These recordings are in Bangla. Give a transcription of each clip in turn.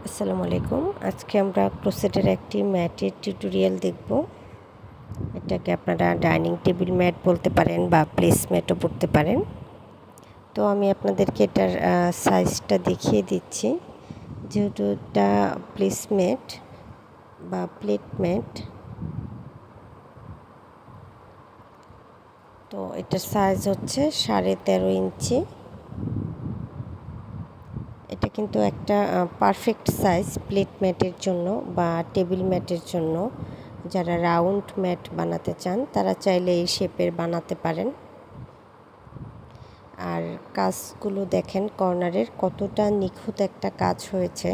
আসসালামু আলাইকুম। আজকে আমরা ক্রোশেটের একটি ম্যাটের টিউটোরিয়াল দেখব। এটাকে আপনারা ডাইনিং টেবিল ম্যাট বলতে পারেন বা প্লেস ম্যাটও বলতে পারেন। তো আমি আপনাদেরকে এটার সাইজটা দেখিয়ে দিচ্ছি। যেহেতু এটা প্লেস ম্যাট বা প্লেট ম্যাট, তো এটার সাইজ হচ্ছে 13.5 ইঞ্চি। এটা কিন্তু একটা পারফেক্ট সাইজ প্লেট ম্যাটের জন্য বা টেবিল ম্যাটের জন্য। যারা রাউন্ড ম্যাট বানাতে চান তারা চাইলে এই শেপের বানাতে পারেন। আর কাজগুলো দেখেন কর্নারের কতটা নিখুঁত একটা কাজ হয়েছে।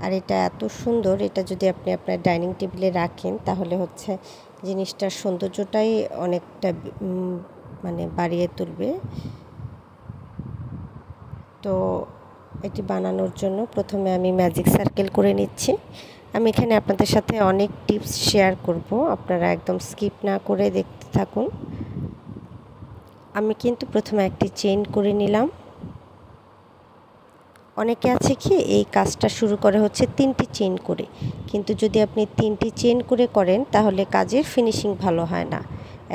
আর এটা এত সুন্দর, এটা যদি আপনি আপনার ডাইনিং টেবিলে রাখেন তাহলে হচ্ছে জিনিসটার সৌন্দর্যটাই অনেকটা বাড়িয়ে তুলবে। তো এটি বানানোর জন্য প্রথমে আমি ম্যাজিক সার্কেল করে নিচ্ছি। আমি এখানে আপনাদের সাথে অনেক টিপস শেয়ার করব, আপনারা একদম স্কিপ না করে দেখতে থাকুন। আমি কিন্তু প্রথমে একটি চেইন করে নিলাম। অনেকে আছে কি এই কাজটা শুরু করে হচ্ছে 3টি চেইন করে, কিন্তু যদি আপনি 3টি চেইন করে করেন তাহলে কাজের ফিনিশিং ভালো হয় না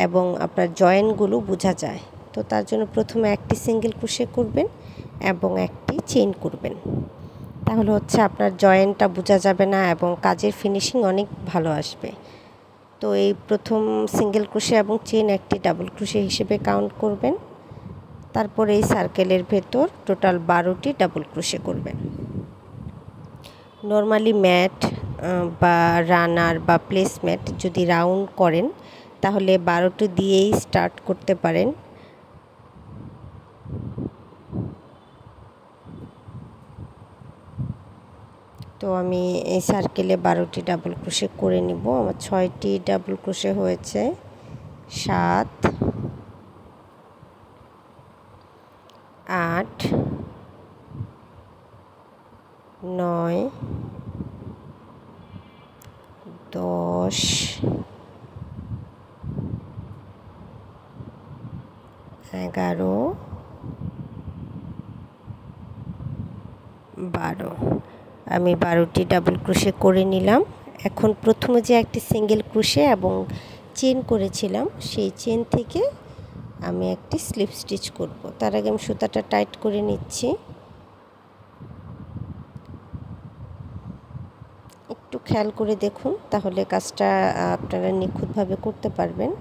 এবং আপনার জয়েন্টগুলো বোঝা যায়। তো তার জন্য প্রথমে একটি সিঙ্গেল ক্রোশে করবেন এবং একটি চেইন করবেন, তাহলে হচ্ছে আপনার জয়েন্টটা বোঝা যাবে না এবং কাজের ফিনিশিং অনেক ভালো আসবে। তো এই প্রথম সিঙ্গেল ক্রোশে এবং চেইন একটি ডাবল ক্রোশে হিসেবে কাউন্ট করবেন। তারপর এই সার্কেলের ভেতর টোটাল 12টি ডাবল ক্রোশে করবেন। নর্মালি ম্যাট বা রানার বা প্লেসম্যাট যদি রাউন্ড করেন তাহলে 12টি দিয়েই স্টার্ট করতে পারেন। তো আমি এই সার্কেলে 12টি ডাবল ক্রোশে করে নিব। আমার 6টি ডাবল ক্রোশে হয়েছে। 7, 8, 9, 10, 11, 12। আমি 12টি ডাবল ক্রোশে করে নিলাম। এখন প্রথমে যে একটি সিঙ্গেল ক্রোশে এবং চেন করেছিলাম সেই চেন থেকে আমি একটি স্লিপ স্টিচ করব। তার আগে আমি সুতাটা টাইট করে নিচ্ছি। একটু খেয়াল করে দেখুন, তাহলে কাজটা আপনারা নিখুঁতভাবে করতে পারবেন।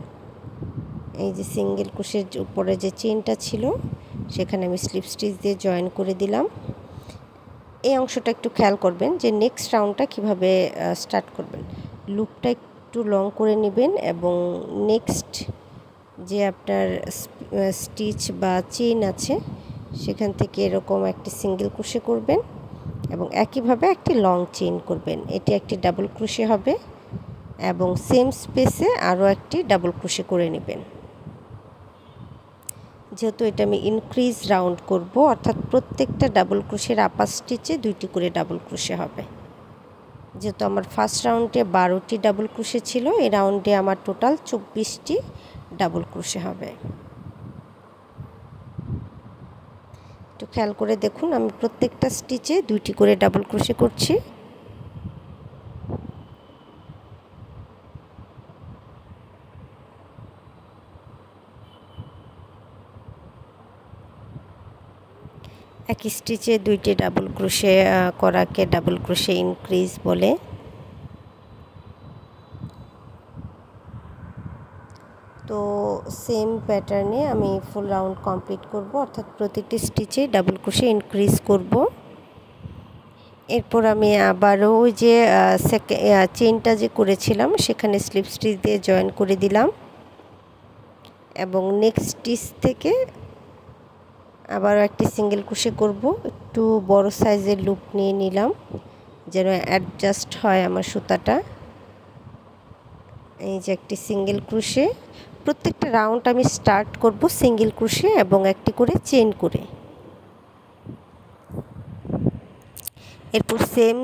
এই যে সিঙ্গেল ক্রোশের উপরে যে চেনটা ছিল সেখানে আমি স্লিপ স্টিচ দিয়ে জয়েন করে দিলাম। এই অংশটা একটু খেয়াল করবেন যে নেক্সট রাউন্ডটা কিভাবে স্টার্ট করবেন। লুপটা একটু লং করে নেবেন এবং নেক্সট যে আপনার স্টিচ বা চেইন আছে সেখান থেকে এরকম একটি সিঙ্গেল ক্রোশে করবেন এবং একইভাবে একটি লং চেইন করবেন। এটি একটি ডাবল ক্রোশে হবে এবং সেম স্পেসে আরও একটি ডাবল ক্রোশে করে নেবেন। যেহেতু এটা আমি ইনক্রিজ রাউন্ড করব, অর্থাৎ প্রত্যেকটা ডাবল ক্রোশের আপার স্টিচে 2টি করে ডাবল ক্রোশে হবে। যেহেতু আমার ফার্স্ট রাউন্ডে 12টি ডাবল ক্রোশে ছিল, এই রাউন্ডে আমার টোটাল 24টি ডাবল ক্রোশে হবে। একটু খেয়াল করে দেখুন, আমি প্রত্যেকটা স্টিচে 2টি করে ডাবল ক্রোশে করছি। একই স্টিচে 2টি ডাবল ক্রোশে করাকে ডাবল ক্রোশে ইনক্রিজ বলে। তো সেম প্যাটার্নে আমি ফুল রাউন্ড কমপ্লিট করব, অর্থাৎ প্রতিটি স্টিচে ডাবল ক্রোশে ইনক্রিজ করব। এরপর আমি আবারও ওই যে চেইনটা যে করেছিলাম সেখানে স্লিপ স্টিচ দিয়ে জয়েন করে দিলাম এবং নেক্সট স্টিচ থেকে আবারও একটি সিঙ্গেল ক্রোশে করব। একটু বড় সাইজের লুপ নিয়ে নিলাম যেন অ্যাডজাস্ট হয় আমার সুতাটা। এই যে একটি সিঙ্গেল ক্রোশে, প্রত্যেকটা রাউন্ড আমি স্টার্ট করব সিঙ্গেল ক্রোশে এবং একটি করে চেইন করে। এরপর সেম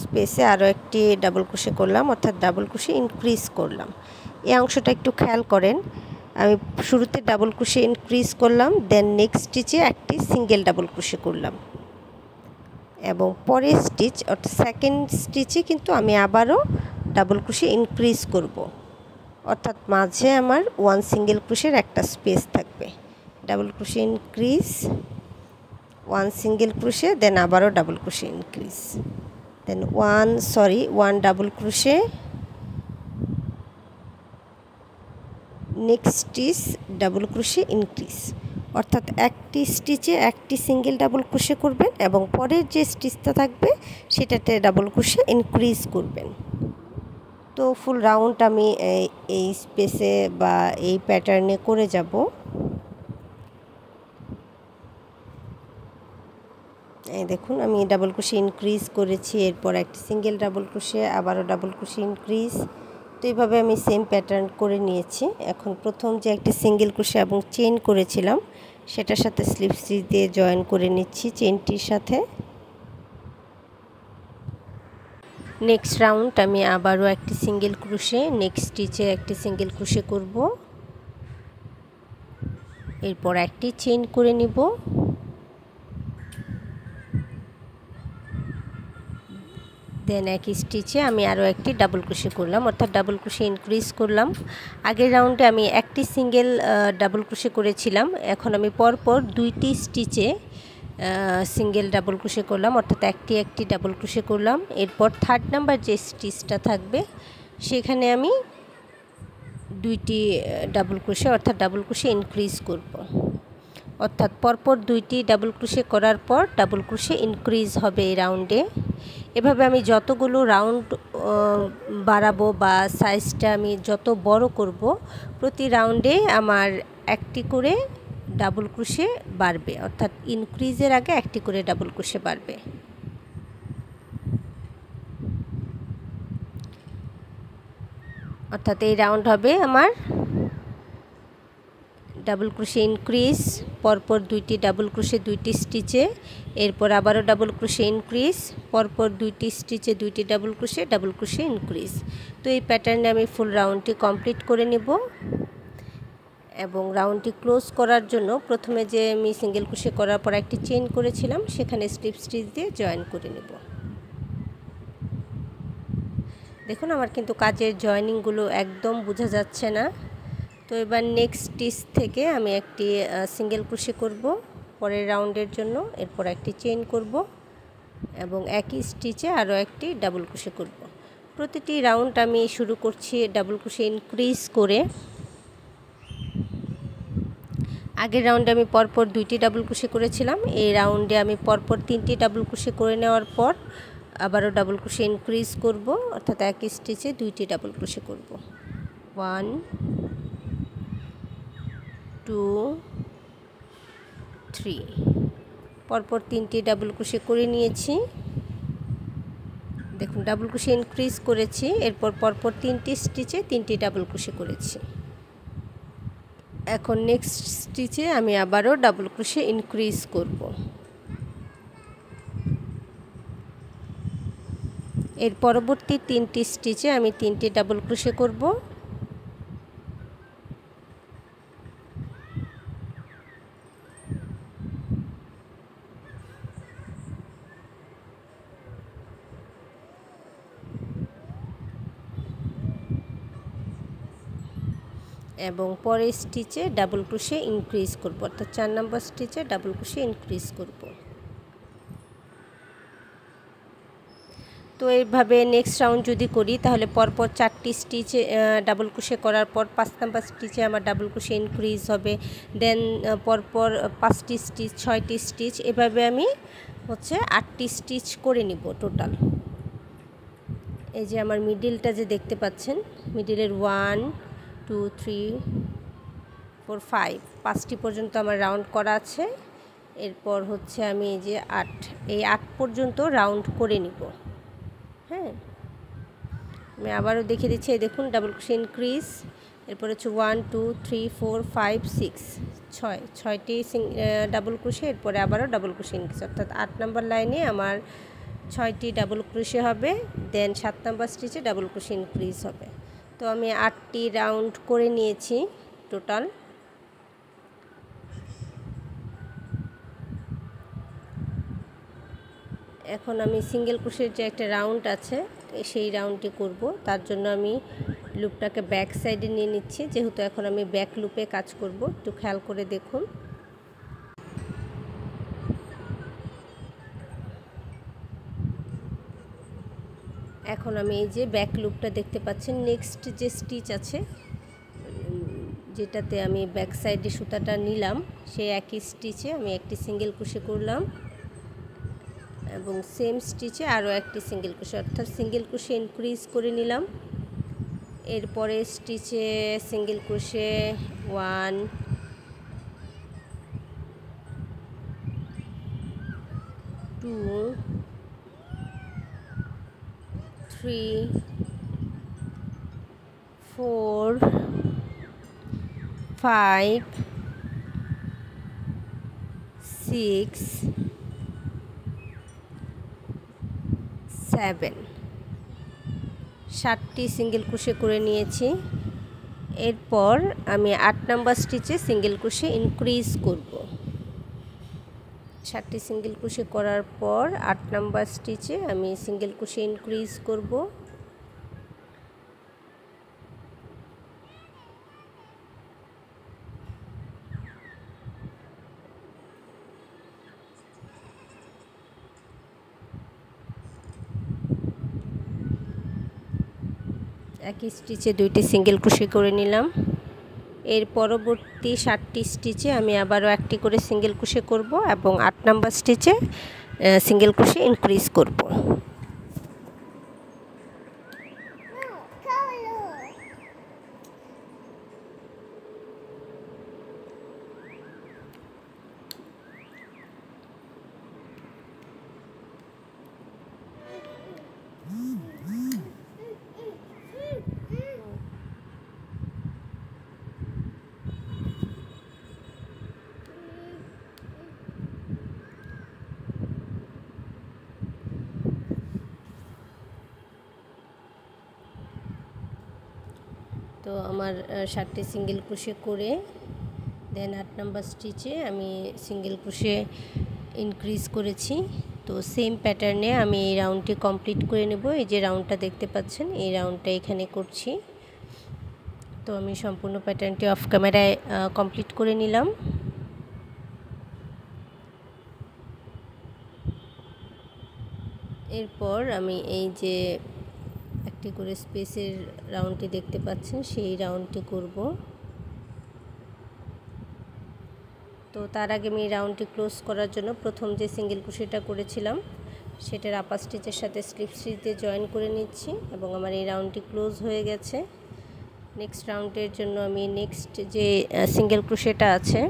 স্পেসে আরও একটি ডাবল ক্রোশে করলাম, অর্থাৎ ডাবল ক্রোশে ইনক্রিজ করলাম। এই অংশটা একটু খেয়াল করেন, আমি শুরুতে ডাবল ক্রোশে ইনক্রিজ করলাম, দেন নেক্সট স্টিচে একটি সিঙ্গেল ডাবল ক্রোশে করলাম। এবং পরের স্টিচ অর্থাৎ সেকেন্ড স্টিচে কিন্তু আমি আবারও ডাবল ক্রোশে ইনক্রিজ করব, অর্থাৎ মাঝে আমার 1 সিঙ্গেল ক্রোশের একটা স্পেস থাকবে। Double crochet increase, 1 single crochet, then আবারও double crochet increase, then 1 double crochet, next stitch double crochet increase, অর্থাৎ একটি স্টিচে একটি সিঙ্গেল ডাবল ক্রোশে করবেন এবং পরের যে স্টিচটা থাকবে সেটাতে ডাবল ক্রোশে ইনক্রিজ করবেন। তো ফুল রাউন্ড আমি এই স্পেসে বা এই প্যাটার্নে করে যাব। এই দেখুন আমি ডাবল ক্রোশে ইনক্রিজ করেছি, এরপর একটি সিঙ্গেল ডাবল ক্রোশে, আবারও ডাবল ক্রোশে ইনক্রিজ। তো এইভাবে আমি সেম প্যাটার্ন করে নিয়েছি। এখন প্রথম যে একটি সিঙ্গেল ক্রোশে এবং চেইন করেছিলাম সেটার সাথে স্লিপ স্টিচ দিয়ে জয়েন করে নিচ্ছি চেইনটির সাথে। নেক্সট রাউন্ড আমি আবারও একটি সিঙ্গেল ক্রোশে, নেক্সট স্টিচে একটি সিঙ্গেল ক্রোশে করব, এরপর একটি চেইন করে নিব, দেন একই স্টিচে আমি আরও একটি ডাবল ক্রোশে করলাম, অর্থাৎ ডাবল ক্রোশে ইনক্রিজ করলাম। আগের রাউন্ডে আমি একটি সিঙ্গেল ডাবল ক্রোশে করেছিলাম, এখন আমি পরপর 2টি স্টিচে সিঙ্গেল ডাবল ক্রোশে করলাম, অর্থাৎ একটি ডাবল ক্রোশে করলাম। এরপর 3rd নাম্বার যে স্টিচটা থাকবে সেখানে আমি 2টি ডাবল ক্রোশে অর্থাৎ ডাবল ক্রোশে ইনক্রিজ করব, অর্থাৎ পরপর 2টি ডাবল ক্রোশে করার পর ডাবল ক্রোশে ইনক্রিজ হবে এই রাউন্ডে। এভাবে আমি যতগুলো রাউন্ড বাড়াবো বা সাইজটা আমি যত বড় করব, প্রতি রাউন্ডে আমার একটি করে ডাবল ক্রোশে বাড়বে, অর্থাৎ ইনক্রিজের আগে একটি করে ডাবল ক্রোশে বাড়বে। অর্থাৎ এই রাউন্ড হবে আমার ডাবল ক্রোশে ইনক্রিজ, পরপর 2টি ডাবল ক্রোশে 2টি স্টিচে, এরপর আবারও ডাবল ক্রোশে ইনক্রিজ, পরপর 2টি স্টিচে 2টি ডাবল ক্রোশে ইনক্রিজ। তো এই প্যাটার্নে আমি ফুল রাউন্ডটি কমপ্লিট করে নেব এবং রাউন্ডটি ক্লোজ করার জন্য প্রথমে যে আমি সিঙ্গেল ক্রোশে করার পর একটি চেইন করেছিলাম সেখানে স্লিপ স্টিচ দিয়ে জয়েন করে নেব। দেখুন আমার কিন্তু কাজের জয়েনিংগুলো একদম বোঝা যাচ্ছে না। তো এবার নেক্সট স্টিচ থেকে আমি একটি সিঙ্গেল ক্রোশে করব পরের রাউন্ডের জন্য, এরপর একটি চেইন করব এবং একই স্টিচে আরও একটি ডাবল ক্রোশে করব। প্রতিটি রাউন্ড আমি শুরু করছি ডাবল ক্রোশে ইনক্রিজ করে। আগের রাউন্ডে আমি পরপর 2টি ডাবল ক্রোশে করেছিলাম, এই রাউন্ডে আমি পরপর 3টি ডাবল ক্রোশে করে নেওয়ার পর আবারও ডাবল ক্রোশে ইনক্রিজ করব, অর্থাৎ একই স্টিচে 2টি ডাবল ক্রোশে করব। 1 2 3 পরপর 3টি ডাবল ক্রোশে করে নিয়েছি। দেখুন ডাবল ক্রোশে ইনক্রিজ করেছি, এরপর পরপর 3টি স্টিচে 3টি ডাবল ক্রোশে করেছি। এখন নেক্সট স্টিচে আমি আবারও ডাবল ক্রোশে ইনক্রিজ করব। এর পরবর্তী 3টি স্টিচে আমি 3টি ডাবল ক্রোশে করব। এবং পরের স্টিচে ডাবল ক্রোশে ইনক্রিজ করব, অর্থাৎ 4 নম্বর স্টিচে ডাবল ক্রোশে ইনক্রিজ করব। তো এইভাবে নেক্সট রাউন্ড যদি করি তাহলে পরপর 4টি স্টিচে ডাবল ক্রোশে করার পর 5 নম্বর স্টিচে আমার ডাবল ক্রোশে ইনক্রিজ হবে, দেন পরপর 5টি স্টিচ, 6টি স্টিচ, এভাবে আমি 8টি স্টিচ করে নিব টোটাল। এই যে আমার মিডিলটা যে দেখতে পাচ্ছেন, মিডিলের 1 2 3 4 5টি পর্যন্ত আমার রাউন্ড করা আছে। এরপর আমি এই যে 8 পর্যন্ত রাউন্ড করে নিব। হ্যাঁ, আমি আবারও দেখিয়ে দিচ্ছি। এই দেখুন ডাবল ক্রোশে ইনক্রিজ, এরপর 1 2 3 4 5 6 6টি ডাবল ক্রোশে, এরপরে আবারও ডাবল ক্রোশে ইনক্রিজ, অর্থাৎ 8 নম্বর লাইনে আমার 6টি ডাবল ক্রোশে হবে, দেন 7 নম্বর স্টিচে ডাবল ক্রোশে ইনক্রিজ হবে। তো আমি 8টি রাউন্ড করে নিয়েছি টোটাল। এখন আমি সিঙ্গেল ক্রোশের যে একটা রাউন্ড আছে সেই রাউন্ডটি করব। তার জন্য আমি লুপটাকে ব্যাক সাইডে নিয়ে নিচ্ছি, যেহেতু এখন আমি ব্যাক লুপে কাজ করব। একটু খেয়াল করে দেখুন। এখন আমি এই যে ব্যাক লুপটা দেখতে পাচ্ছেন, নেক্সট যে স্টিচ আছে যেটাতে আমি ব্যাক সাইডে সুতাটা নিলাম, সেই একই স্টিচে আমি একটি সিঙ্গেল ক্রোশে করলাম এবং সেম স্টিচে আরও একটি সিঙ্গেল ক্রোশে, অর্থাৎ সিঙ্গেল ক্রোশে ইনক্রিজ করে নিলাম। এরপরে স্টিচে সিঙ্গেল ক্রোশে 1 2 3 4 5 6 7 7টি সিঙ্গেল ক্রোশে করে নিয়েছি। এরপর আমি 8 নাম্বার স্টিচে সিঙ্গেল ক্রোশে ইনক্রিজ করব। 7টি সিঙ্গেল ক্রোশে করার পর 8 নাম্বার স্টিচে আমি সিঙ্গেল ক্রোশে ইনক্রিজ করব। একই স্টিচে 2টি সিঙ্গেল ক্রোশে করে নিলাম। এর পরবর্তী 7টি স্টিচে আমি আবারও একটি করে সিঙ্গেল ক্রোশে করব এবং 8 নাম্বার স্টিচে সিঙ্গেল ক্রোশে ইনক্রিজ করব। তো আমার 7টি সিঙ্গেল ক্রোশে করে দেন 8 নাম্বার স্টিচে আমি সিঙ্গেল ক্রোশে ইনক্রিজ করেছি। তো সেম প্যাটার্নে আমি এই রাউন্ডটি কমপ্লিট করে নেব। এই যে রাউন্ডটা দেখতে পাচ্ছেন, এই রাউন্ডটা এখানে করছি। তো আমি সম্পূর্ণ প্যাটার্নটি অফ ক্যামেরায় কমপ্লিট করে নিলাম। এরপর আমি এই যে একটি করে স্পেসের রাউন্ডটি দেখতে পাচ্ছেন, সেই রাউন্ডটি করব। তো তার আগে আমি রাউন্ডটি ক্লোজ করার জন্য প্রথম যে সিঙ্গেল ক্রোশেটা করেছিলাম সেটার আপার স্টিচের সাথে স্লিপ স্টিচ দিয়ে জয়েন করে নিচ্ছি এবং আমার এই রাউন্ডটি ক্লোজ হয়ে গেছে। নেক্সট রাউন্ডের জন্য আমি নেক্সট যে সিঙ্গেল ক্রোশেটা আছে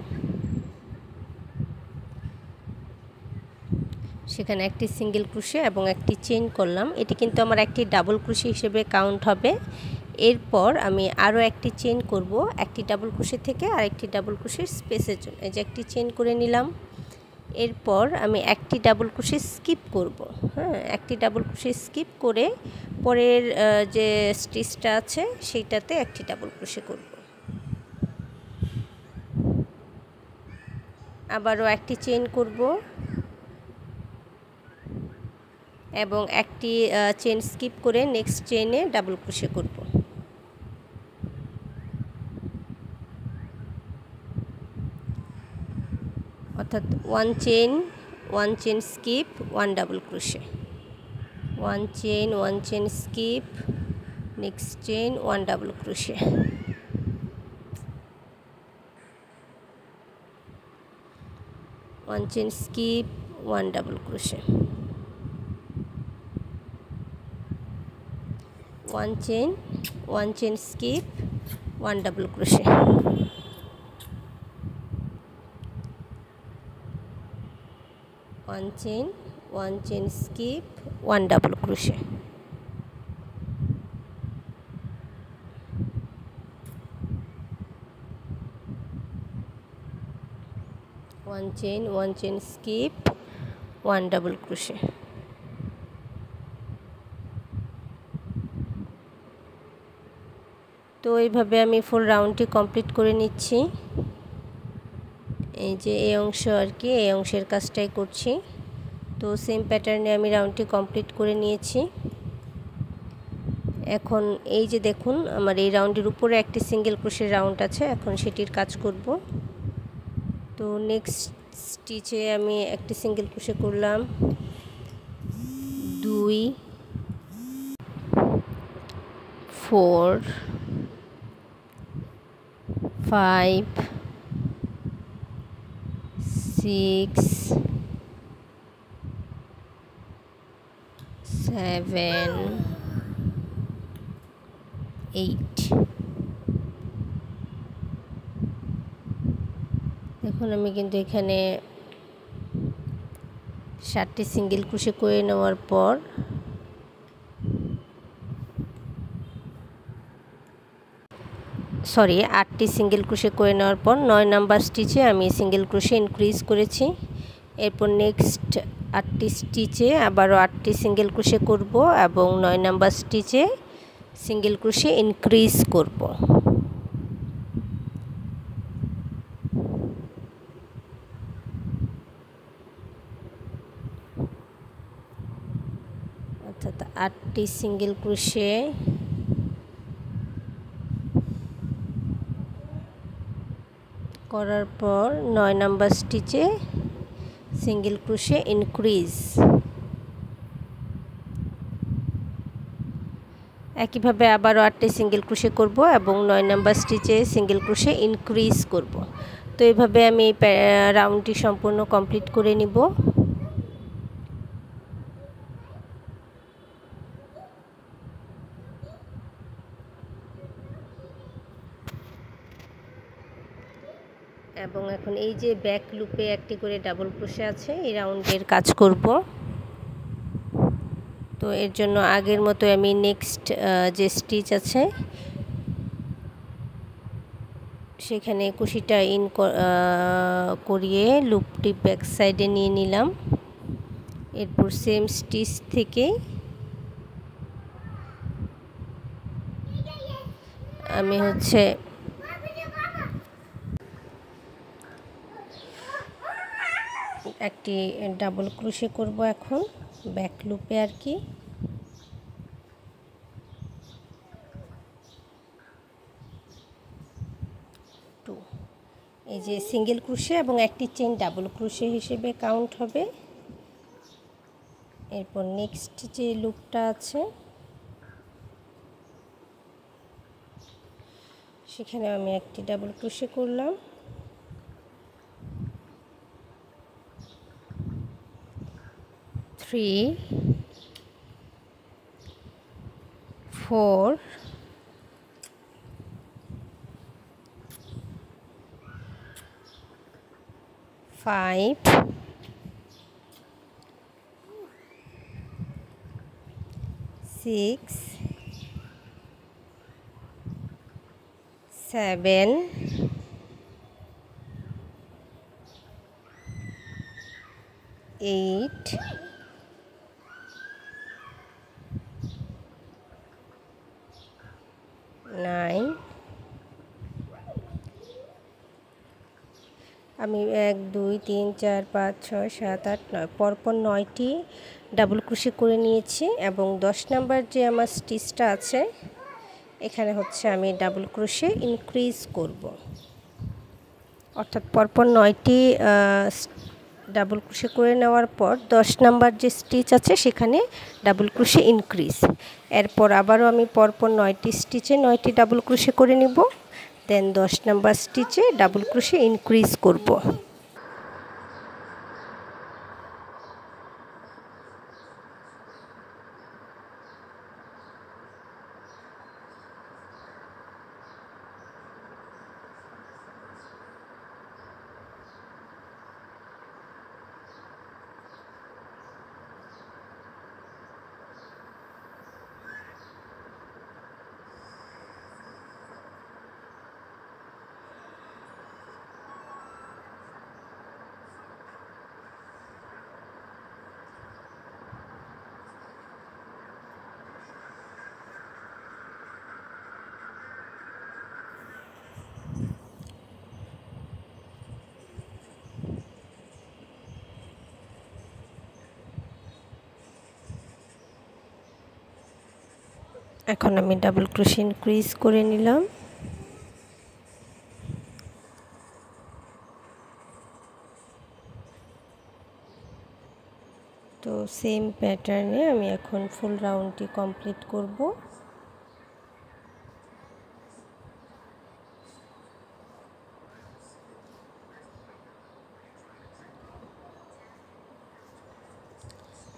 সেখানে একটি সিঙ্গেল ক্রোশে এবং একটি চেইন করলাম। এটি কিন্তু আমার একটি ডাবল ক্রোশে হিসেবে কাউন্ট হবে। এরপর আমি আরও একটি চেইন করব, একটি ডাবল ক্রোশে থেকে আরেকটি ডাবল ক্রোশের স্পেসের জন্য। এই যে একটি চেইন করে নিলাম। এরপর আমি একটি ডাবল ক্রোশে স্কিপ করব। একটি ডাবল ক্রোশে স্কিপ করে পরের যে স্টিচটা আছে সেইটাতে একটি ডাবল ক্রোশে করব। আবারও একটি চেইন করব এবং একটি চেইন স্কিপ করে নেক্সট চেইনে ডাবল ক্রোশে করব। অর্থাৎ 1 chain skip 1 double crochet, 1 chain skip, next chain 1 double crochet, 1 chain skip 1 double crochet, 1 chain skip 1 double crochet, 1 chain skip 1 double crochet, 1 chain skip 1 double crochet. তো এইভাবে আমি ফুল রাউন্ডটি কমপ্লিট করে নিচ্ছি। এই যে এই অংশ আর কি, এই অংশের কাজটাই করছি। তো সেম প্যাটার্নে আমি রাউন্ডটি কমপ্লিট করে নিয়েছি। এখন এই যে দেখুন আমার এই রাউন্ডের উপরে একটি সিঙ্গেল ক্রোশের রাউন্ড আছে, এখন সেটির কাজ করব। তো নেক্সট স্টিচে আমি একটি সিঙ্গেল ক্রোশে করলাম, 2 4 5 6 7 8। দেখুন আমি কিন্তু এখানে 7টি সিঙ্গেল ক্রোশে করে নেওয়ার পর সরি 8টি সিঙ্গেল ক্রোশে করে নেওয়ার পর 9 নাম্বার স্টিচে আমি সিঙ্গেল ক্রোশে ইনক্রিজ করেছি। এরপর নেক্সট 8টি স্টিচে আবারও 8টি সিঙ্গেল ক্রোশে করব এবং 9 নাম্বার স্টিচে সিঙ্গেল ক্রোশে ইনক্রিজ করব। অর্থাৎ 8টি সিঙ্গেল ক্রোশে করার পর 9 নাম্বার স্টিচে সিঙ্গেল ক্রোশে ইনক্রিজ। একইভাবে আবারও 8টি সিঙ্গেল ক্রোশে করব এবং 9 নাম্বার স্টিচে সিঙ্গেল ক্রোশে ইনক্রিজ করব। তো এইভাবে আমি এই রাউন্ডটি সম্পূর্ণ কমপ্লিট করে নিব। এবং এখন এই যে ব্যাক লুপে একটি করে ডাবল ক্রোশে আছে, এই রাউন্ডের কাজ করব। তো এর জন্য আগের মতো আমি নেক্সট যে স্টিচ আছে সেখানে কুশিটা ইন করিয়ে লুপটি ব্যাক সাইডে নিয়ে নিলাম। এরপর সেম স্টিচ থেকে আমি একটি ডাবল ক্রোশে করব এখন ব্যাক লুপে আর কি। এই যে সিঙ্গেল ক্রোশে এবং একটি চেইন ডাবল ক্রোশে হিসেবে কাউন্ট হবে। এরপর নেক্সট যে লুপটা আছে সেখানে আমি একটি ডাবল ক্রোশে করলাম, 3 4 5 6 7 8 9। আমি 1 2 3 4 5 6 7 8 9 পরপর 9টি ডাবল ক্রোশে করে নিয়েছি এবং 10 নাম্বার যে আমার স্টিচটা আছে এখানে আমি ডাবল ক্রোশে ইনক্রিজ করব। অর্থাৎ পরপর 9টি ডাবল ক্রোশে করে নেওয়ার পর 10 নাম্বার যে স্টিচ আছে সেখানে ডাবল ক্রোশে ইনক্রিজ। এরপর আবারও আমি পরপর 9টি স্টিচে 9টি ডাবল ক্রোশে করে নিব, দেন 10 নাম্বার স্টিচে ডাবল ক্রোশে ইনক্রিজ করব। এখন আমি ডাবল ক্রোশে ইনক্রিজ করে নিলাম। তো সেম প্যাটার্নে আমি এখন ফুল রাউন্ডটি কমপ্লিট করব।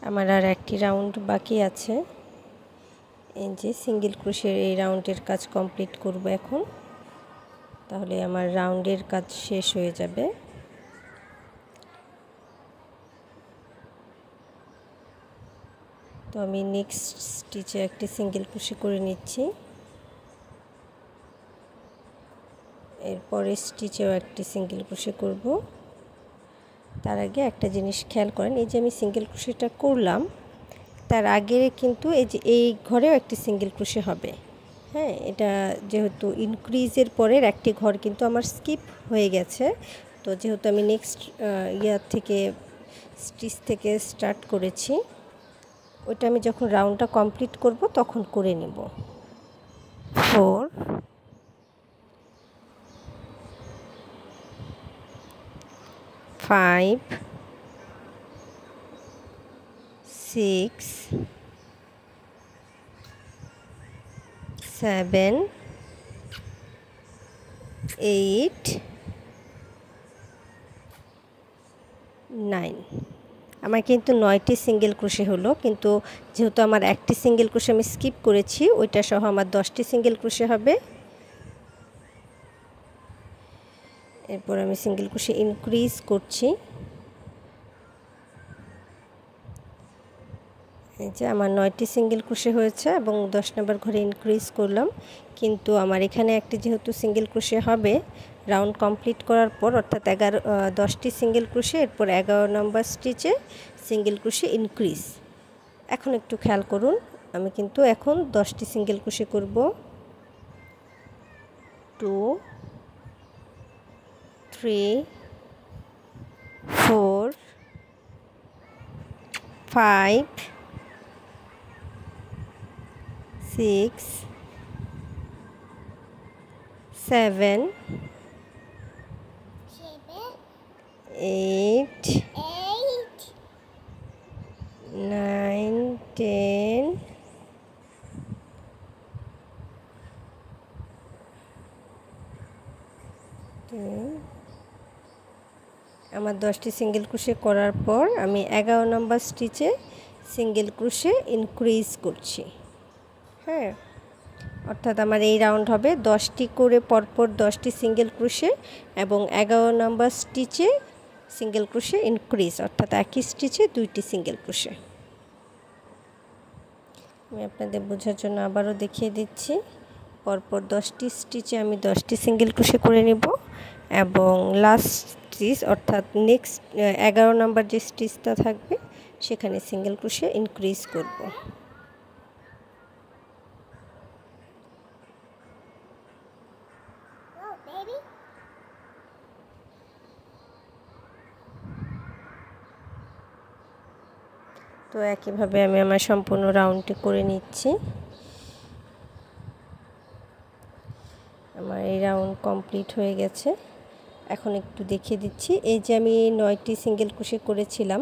আমার আর একটি রাউন্ড বাকি আছে। এই যে সিঙ্গেল ক্রোশের এই রাউন্ডের কাজ কমপ্লিট করব এখন, তাহলে আমার রাউন্ডের কাজ শেষ হয়ে যাবে। তো আমি নেক্সট স্টিচে একটি সিঙ্গেল ক্রোশে করে নিচ্ছি, এরপরে স্টিচেও একটি সিঙ্গেল ক্রোশে করব। তার আগে একটা জিনিস খেয়াল করেন, এই যে আমি সিঙ্গেল ক্রোশেটা করলাম তার আগে কিন্তু এই যে এই ঘরেও একটি সিঙ্গেল ক্রোশে হবে। হ্যাঁ, এটা যেহেতু ইনক্রিজের পরের একটি ঘর কিন্তু আমার স্কিপ হয়ে গেছে, তো যেহেতু আমি নেক্সট স্টিচ থেকে স্টার্ট করেছি, ওইটা আমি যখন রাউন্ডটা কমপ্লিট করব তখন করে নিব। 4 5 6 7 8 9। আমার কিন্তু 9টি সিঙ্গেল ক্রোশে হলো, কিন্তু যেহেতু আমার একটি সিঙ্গেল ক্রোশে আমি স্কিপ করেছি, ওইটা সহ আমার 10টি সিঙ্গেল ক্রোশে হবে। এরপর আমি সিঙ্গেল ক্রোশে ইনক্রিজ করছি। এই যে আমার 9টি সিঙ্গেল ক্রোশে হয়েছে এবং 10 নম্বর ঘরে ইনক্রিজ করলাম, কিন্তু আমার এখানে একটি যেহেতু সিঙ্গেল ক্রোশে হবে রাউন্ড কমপ্লিট করার পর, অর্থাৎ 10টি সিঙ্গেল ক্রোশে, এরপর 11 নম্বর স্টিচে সিঙ্গেল ক্রোশে ইনক্রিজ। এখন একটু খেয়াল করুন, আমি কিন্তু এখন 10টি সিঙ্গেল ক্রোশে করব। 2 3 4 5 6 7 8 9 10 আমার 10টি সিঙ্গেল ক্রোশে করার পর আমি 11 নম্বর স্টিচে সিঙ্গেল ক্রোশে ইনক্রিজ করছি। হ্যাঁ, অর্থাৎ আমার এই রাউন্ড হবে 10টি করে পরপর 10টি সিঙ্গেল ক্রোশে এবং 11 নম্বর স্টিচে সিঙ্গেল ক্রোশে ইনক্রিজ, অর্থাৎ একই স্টিচে 2টি সিঙ্গেল ক্রোশে। আমি আপনাদের বোঝার জন্য আবারও দেখিয়ে দিচ্ছি। পরপর 10টি স্টিচে আমি 10টি সিঙ্গেল ক্রোশে করে নেব এবং লাস্ট স্টিচ অর্থাৎ নেক্সট 11 নম্বর যে স্টিচটা থাকবে সেখানে সিঙ্গেল ক্রোশে ইনক্রিজ করব। তো একইভাবে আমি আমার সম্পূর্ণ রাউন্ডটি করে নিচ্ছি। আমার এই রাউন্ড কমপ্লিট হয়ে গেছে। এখন একটু দেখিয়ে দিচ্ছি, এই যে আমি 9টি সিঙ্গেল ক্রোশে করেছিলাম,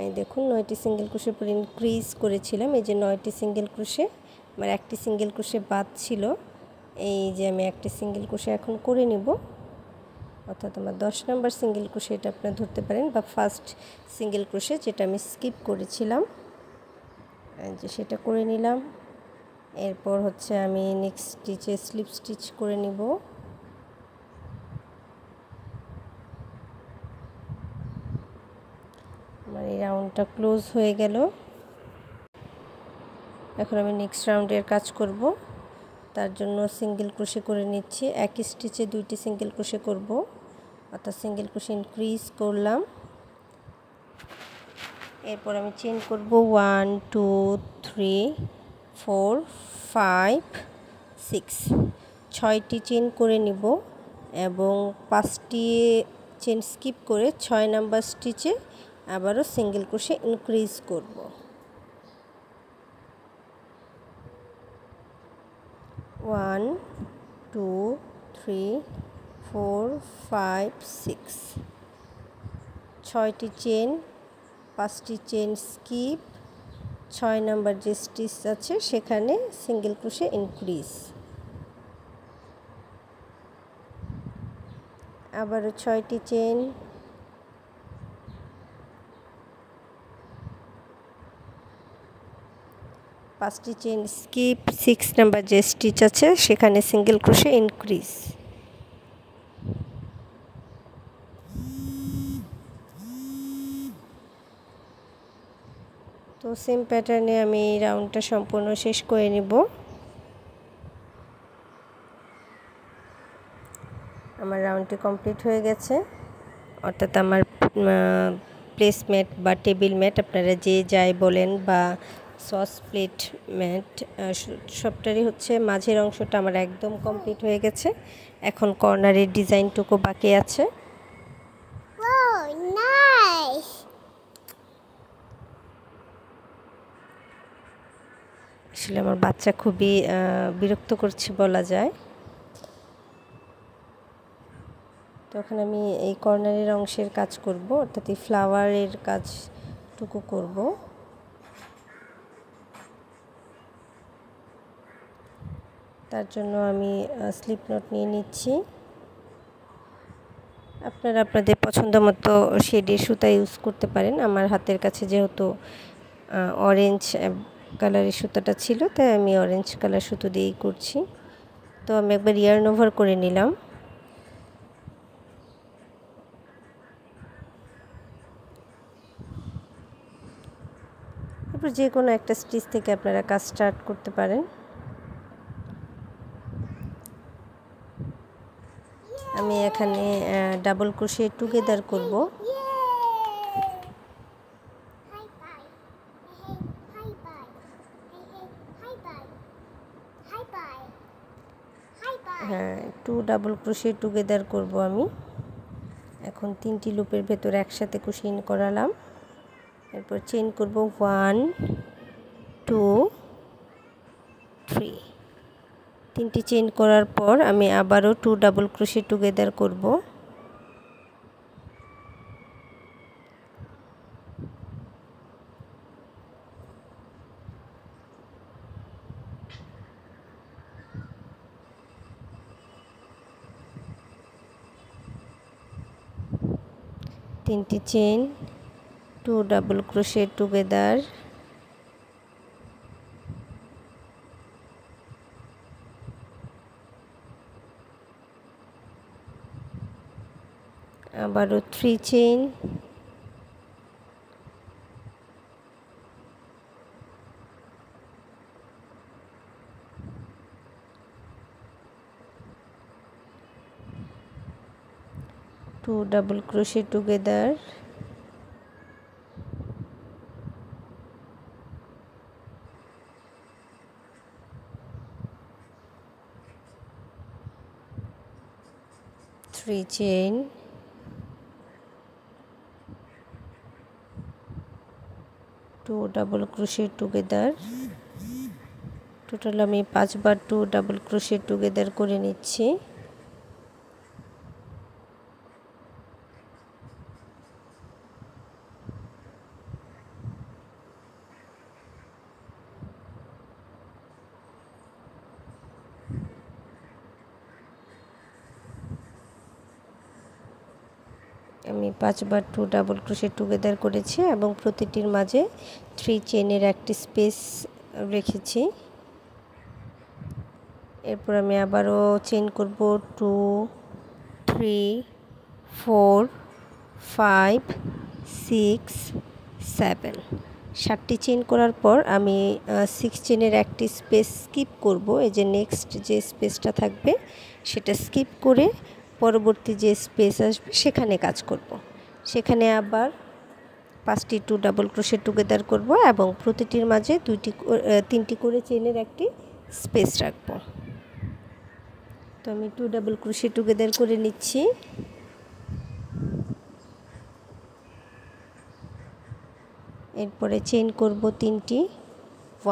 এই দেখুন 9টি সিঙ্গেল ক্রোশে পর ইনক্রিজ করেছিলাম, এই যে 9টি সিঙ্গেল ক্রোশে, আমার একটি সিঙ্গেল ক্রোশে বাদ ছিল, এই যে আমি একটি সিঙ্গেল ক্রোশে এখন করে নিব, অর্থাৎ আমার 10 নম্বর সিঙ্গেল ক্রোশে এটা আপনারা ধরতে পারেন, বা ফার্স্ট সিঙ্গেল ক্রোশে যেটা আমি স্কিপ করেছিলাম, যে সেটা করে নিলাম। এরপর হচ্ছে আমি নেক্সট স্টিচে স্লিপ স্টিচ করে নিব। আমার এই রাউন্ডটা ক্লোজ হয়ে গেল। এখন আমি নেক্সট রাউন্ডের কাজ করব, তার জন্য সিঙ্গেল ক্রোশে করে নিচ্ছি। একই স্টিচে 2টি সিঙ্গেল ক্রোশে করব, অর্থাৎ সিঙ্গেল ক্রোশে ইনক্রিজ করলাম। এরপর আমি চেইন করব 1 2 3 4 5 6, 6টি চেইন করে নিব এবং 5টি চেইন স্কিপ করে 6 নাম্বার স্টিচে আবারও সিঙ্গেল ক্রোশে ইনক্রিজ করব। 1 2 3 4 5 6 6টি চেন, 5টি চেন স্কিপ, 6 নাম্বার যে স্টিচ আছে সেখানে সিঙ্গেল ক্রোশে ইনক্রিজ, আবারও 6টি চেন, 5টি চেন স্কিপ, 6 নাম্বার যে স্টিচ আছে সেখানে সিঙ্গেল ক্রোশে ইনক্রিজ। তো সেম প্যাটার্নে আমি এই রাউন্ডটা সম্পূর্ণ শেষ করে নিব। আমার রাউন্ডটি কমপ্লিট হয়ে গেছে, অর্থাৎ আমার প্লেসম্যাট বা টেবিল ম্যাট আপনারা যে যাই বলেন বা সস প্লেট ম্যাট সবটারই হচ্ছে মাঝের অংশটা আমার একদম কমপ্লিট হয়ে গেছে। এখন কর্নারের ডিজাইনটুকু বাকি আছে। আসলে আমার বাচ্চা খুবই বিরক্ত করছে বলা যায়। তখন আমি এই কর্নারের অংশের কাজ করব, অর্থাৎ এই ফ্লাওয়ারের কাজটুকু করব। তার জন্য আমি স্লিপ নট নিয়ে নিচ্ছি। আপনারা আপনাদের পছন্দ মতো শেডের সুতা ইউজ করতে পারেন। আমার হাতের কাছে যেহেতু অরেঞ্জ কালারের সুতাটা ছিল, তাই আমি অরেঞ্জ কালার সুতো দিয়েই করছি। তো আমি একবার ইয়ার্ন ওভার করে নিলাম। তারপর যে কোনো একটা স্টিচ থেকে আপনারা কাজ স্টার্ট করতে পারেন। আমি এখানে ডাবল ক্রোশে টুগেদার করব। হ্যাঁ, 2 ডাবল ক্রোশে টুগেদার করব আমি। এখন 3টি লুপের ভেতরে একসাথে ক্রোশে ইন করালাম। এরপর চেইন করব 1 2 3। 3টি চেইন করার পর আমি আবারও 2 ডাবল ক্রোশে টুগেদার করব। তিনটি চেইন, 2 ডাবল ক্রোশে টুগেদার, আবারও 3 chain, 2 double crochet together, three chain, 2 double crochet together. Total আমি 5 বার 2 ডাবল ক্রোশে টুগেদার করে নিচ্ছি। আমি 5 বার 2 ডাবল ক্রোশে টুগেদার করেছি এবং প্রতিটির মাঝে 3 চেইনের একটি স্পেস রেখেছি। এরপর আমি আবারও চেইন করব 2 3 4 5 6 7। 7টি চেইন করার পর আমি 6 চেইনের একটি স্পেস স্কিপ করব। এই যে নেক্সট যে স্পেসটা থাকবে সেটা স্কিপ করে পরবর্তী যে স্পেস আসবে সেখানে কাজ করব। সেখানে আবার 5টি 2 ডাবল ক্রোশে টুগেদার করব এবং প্রতিটির মাঝে 3টি করে চেইনের একটি স্পেস রাখব। তো আমি 2 ডাবল ক্রোশে টুগেদার করে নিচ্ছি। এরপরে চেইন করব 3টি,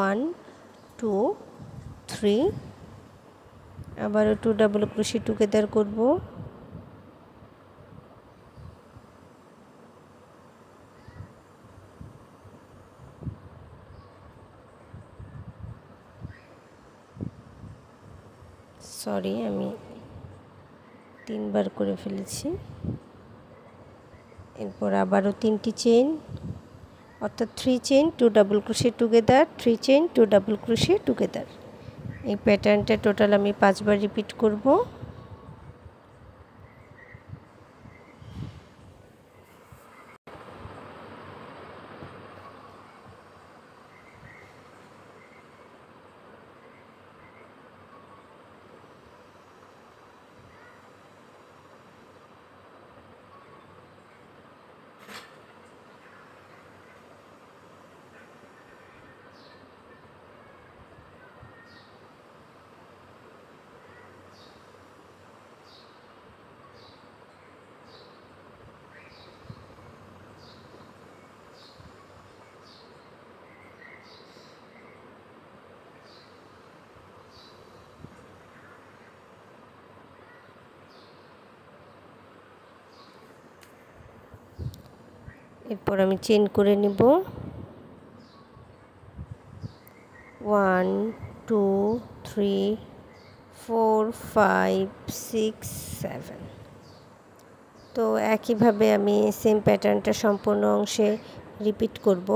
1 2 3 আবারও 2 ডাবল ক্রোশে টুগেদার করব। সরি, আমি 3 বার করে ফেলেছি। এরপর আবারও 3টি চেইন, অর্থাৎ 3 chain 2 double crochet together, 3 chain 2 double crochet together. এই প্যাটার্নটা টোটাল আমি 5 বার রিপিট করব। এরপর আমি চেইন করে নিব 1 2 3 4 5 6 7। তো একইভাবে আমি সেম প্যাটার্নটা সম্পূর্ণ অংশে রিপিট করব।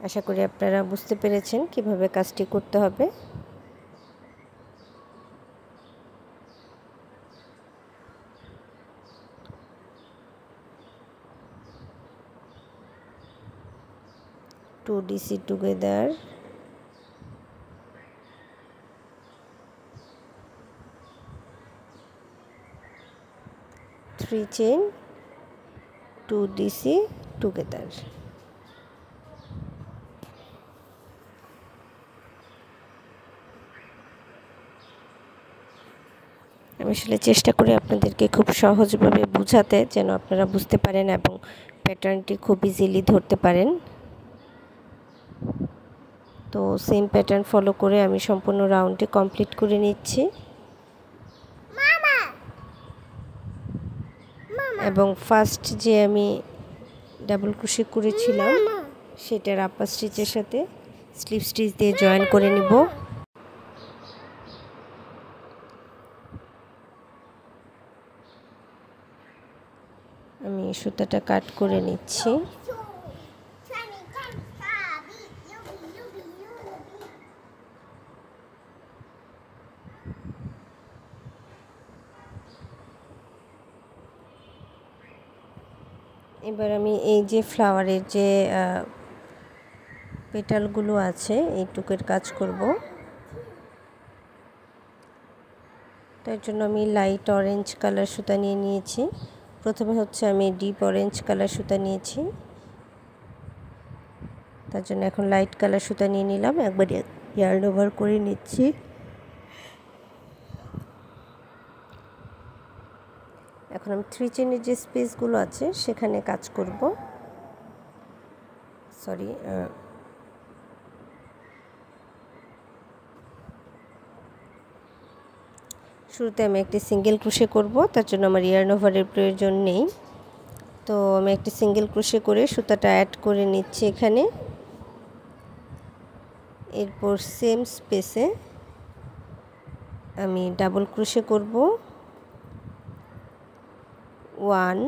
আশা করি আপনারা বুঝতে পেরেছেন কিভাবে কাজটি করতে হবে। Two DC together, 3 chain 2 DC together. আমি আসলে চেষ্টা করি আপনাদেরকে খুব সহজভাবে বোঝাতে, যেন আপনারা বুঝতে পারেন এবং প্যাটার্নটি খুব ইজিলি ধরতে পারেন। তো সেম প্যাটার্ন ফলো করে আমি সম্পূর্ণ রাউন্ডটি কমপ্লিট করে নিচ্ছি। এবং ফার্স্ট যে আমি ডাবল ক্রোশে করেছিলাম সেটার আপার স্টিচের সাথে স্লিপ স্টিচ দিয়ে জয়েন করে নিব। আমি সুতাটা কাট করে নিচ্ছি। এবার আমি এই যে ফ্লাওয়ারের যে পেটালগুলো আছে এইটুকের কাজ করব। তার জন্য আমি লাইট অরেঞ্জ কালার সুতা নিয়ে নিয়েছি। প্রথমে হচ্ছে আমি ডিপ অরেঞ্জ কালার সুতা নিয়েছি, তার জন্য এখন লাইট কালার সুতা নিয়ে নিলাম, একবার ইয়ার্ন ওভার করে নিচ্ছি। এখন আমি 3 চেইনের যে স্পেসগুলো আছে সেখানে কাজ করব। সরি, শুরুতে আমি একটি সিঙ্গেল ক্রোশে করব, তার জন্য আমার ইয়ার্ন ওভারের প্রয়োজন নেই। তো আমি একটি সিঙ্গেল ক্রোশে করে সুতাটা অ্যাড করে নিচ্ছি এখানে। এরপর সেম স্পেসে আমি ডাবল ক্রোশে করব 1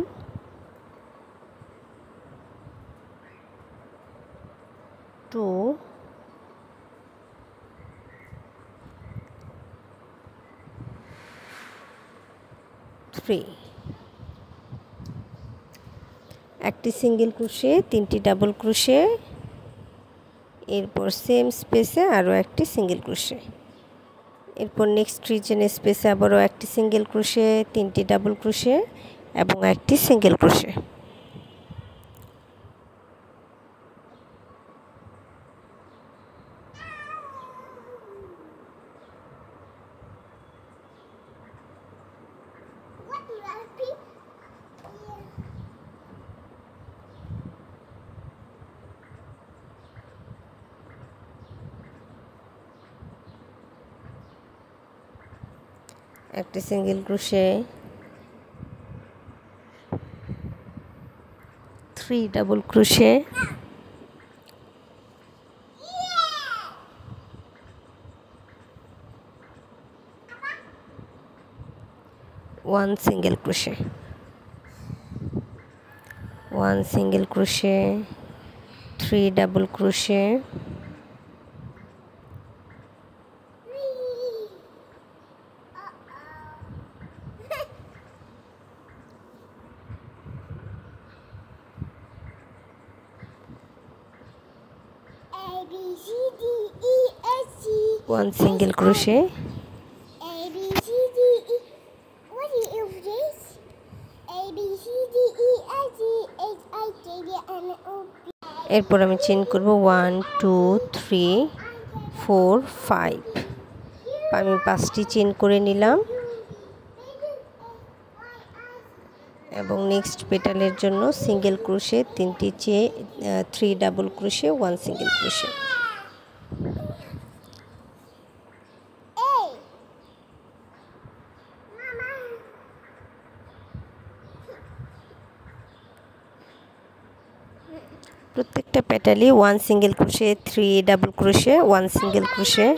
2 3, একটি সিঙ্গেল ক্রোশে, 3টি ডাবল ক্রোশে, এরপর সেম স্পেসে আরও একটি সিঙ্গেল ক্রোশে, এরপর নেক্সট 3 চেইনের স্পেসে আবারও একটি সিঙ্গেল ক্রোশে, 3টি ডাবল ক্রোশে এবং একটি সিঙ্গেল ক্রোশে। একটা single crochet, 3 double crochet, 1 single crochet, 1 single crochet, 3 double crochet, one single crochet, A B C D E. What is this? A B C D E F G H I J K L M N O P. এরপর আমি চেইন করব 1 2 3 4 5। আমি 5টি চেইন করে নিলাম এবং নেক্সট পেটালের জন্য সিঙ্গেল ক্রোশে 3টি 3 ডাবল ক্রোশে, 1 সিঙ্গেল ক্রোশে। প্রত্যেকটা পেটালে 1 single crochet, 3 double crochet, 1 single crochet.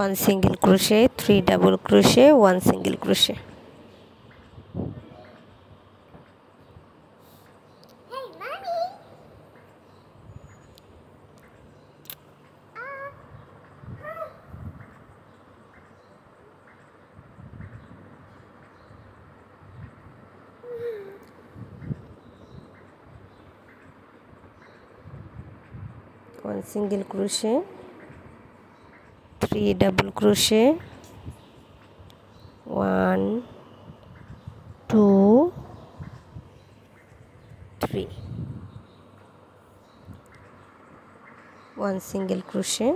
One single crochet, 3 double crochet, 1 single crochet. Hey, Mommy. One single crochet, 3 double crochet, 1 2 3, 1 single crochet,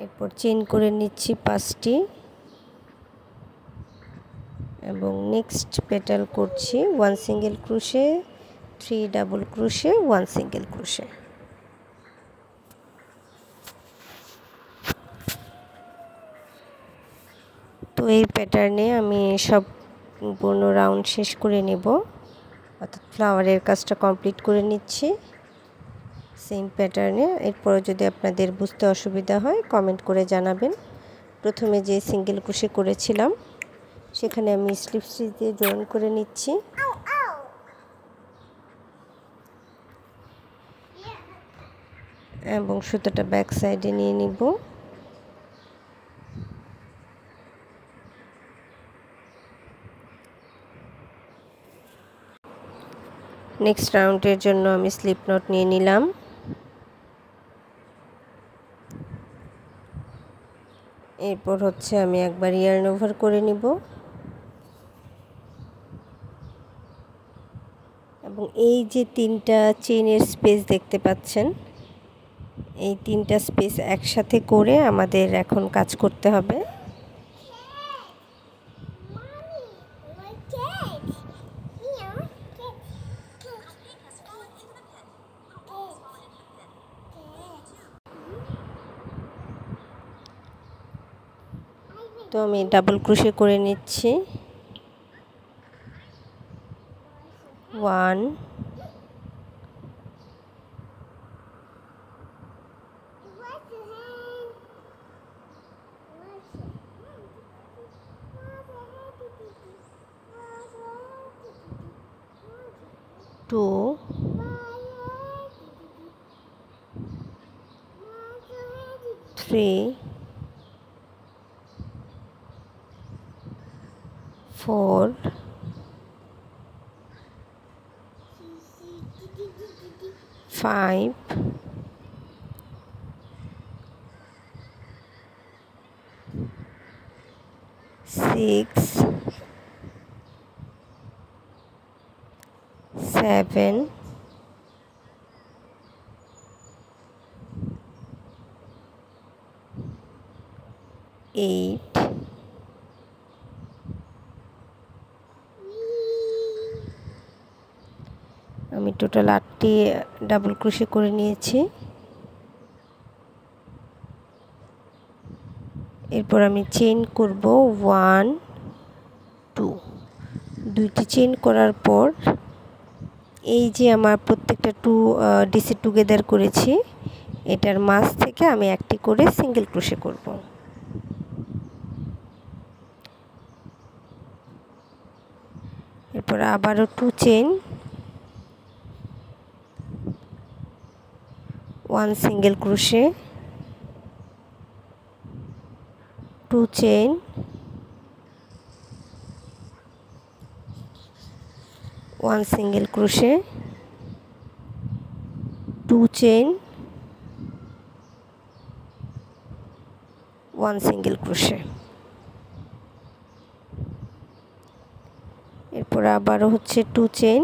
এরপর চেইন করে নিচ্ছি 5টি এবং নেক্সট পেটাল করছি 1 single crochet, 3 double crochet, 1 single crochet. তো এই প্যাটার্নে আমি সম্পূর্ণ রাউন্ড শেষ করে নেব, অর্থাৎ ফ্লাওয়ারের কাজটা কমপ্লিট করে নিচ্ছি সেম প্যাটার্নে। এরপর যদি আপনাদের বুঝতে অসুবিধা হয় কমেন্ট করে জানাবেন। প্রথমে যে সিঙ্গেল ক্রোশে করেছিলাম সেখানে আমি স্লিপ স্টিচ দিয়ে জয়েন করে নিচ্ছি এবং সুতোটা ব্যাক সাইডে নিয়ে নিব। নেক্সট রাউন্ডের জন্য আমি স্লিপ নট নিয়ে নিলাম। এরপর হচ্ছে আমি একবার ইয়ার্ন ওভার করে নিব এবং এই যে 3টা চেইনের স্পেস দেখতে পাচ্ছেন, এই 3টা স্পেস একসাথে করে আমাদের এখন কাজ করতে হবে। তো আমি ডাবল ক্রোশে করে নিচ্ছি 1 2 3 5 6 7 8 আমি টোটাল 8টি ডাবল ক্রোশে করে নিয়েছি। এরপর আমি চেইন করব 1 2 দুইটি চেইন করার পর এই যে আমার প্রত্যেকটা ডিসি টুগেদার করেছি এটার মাঝ থেকে আমি একটি করে সিঙ্গেল ক্রোশে করব। এরপর আবারও 2 chain 1 single crochet 2 chain 1 single crochet 2 chain 1 single crochet. এরপর আবারও হচ্ছে 2 চেইন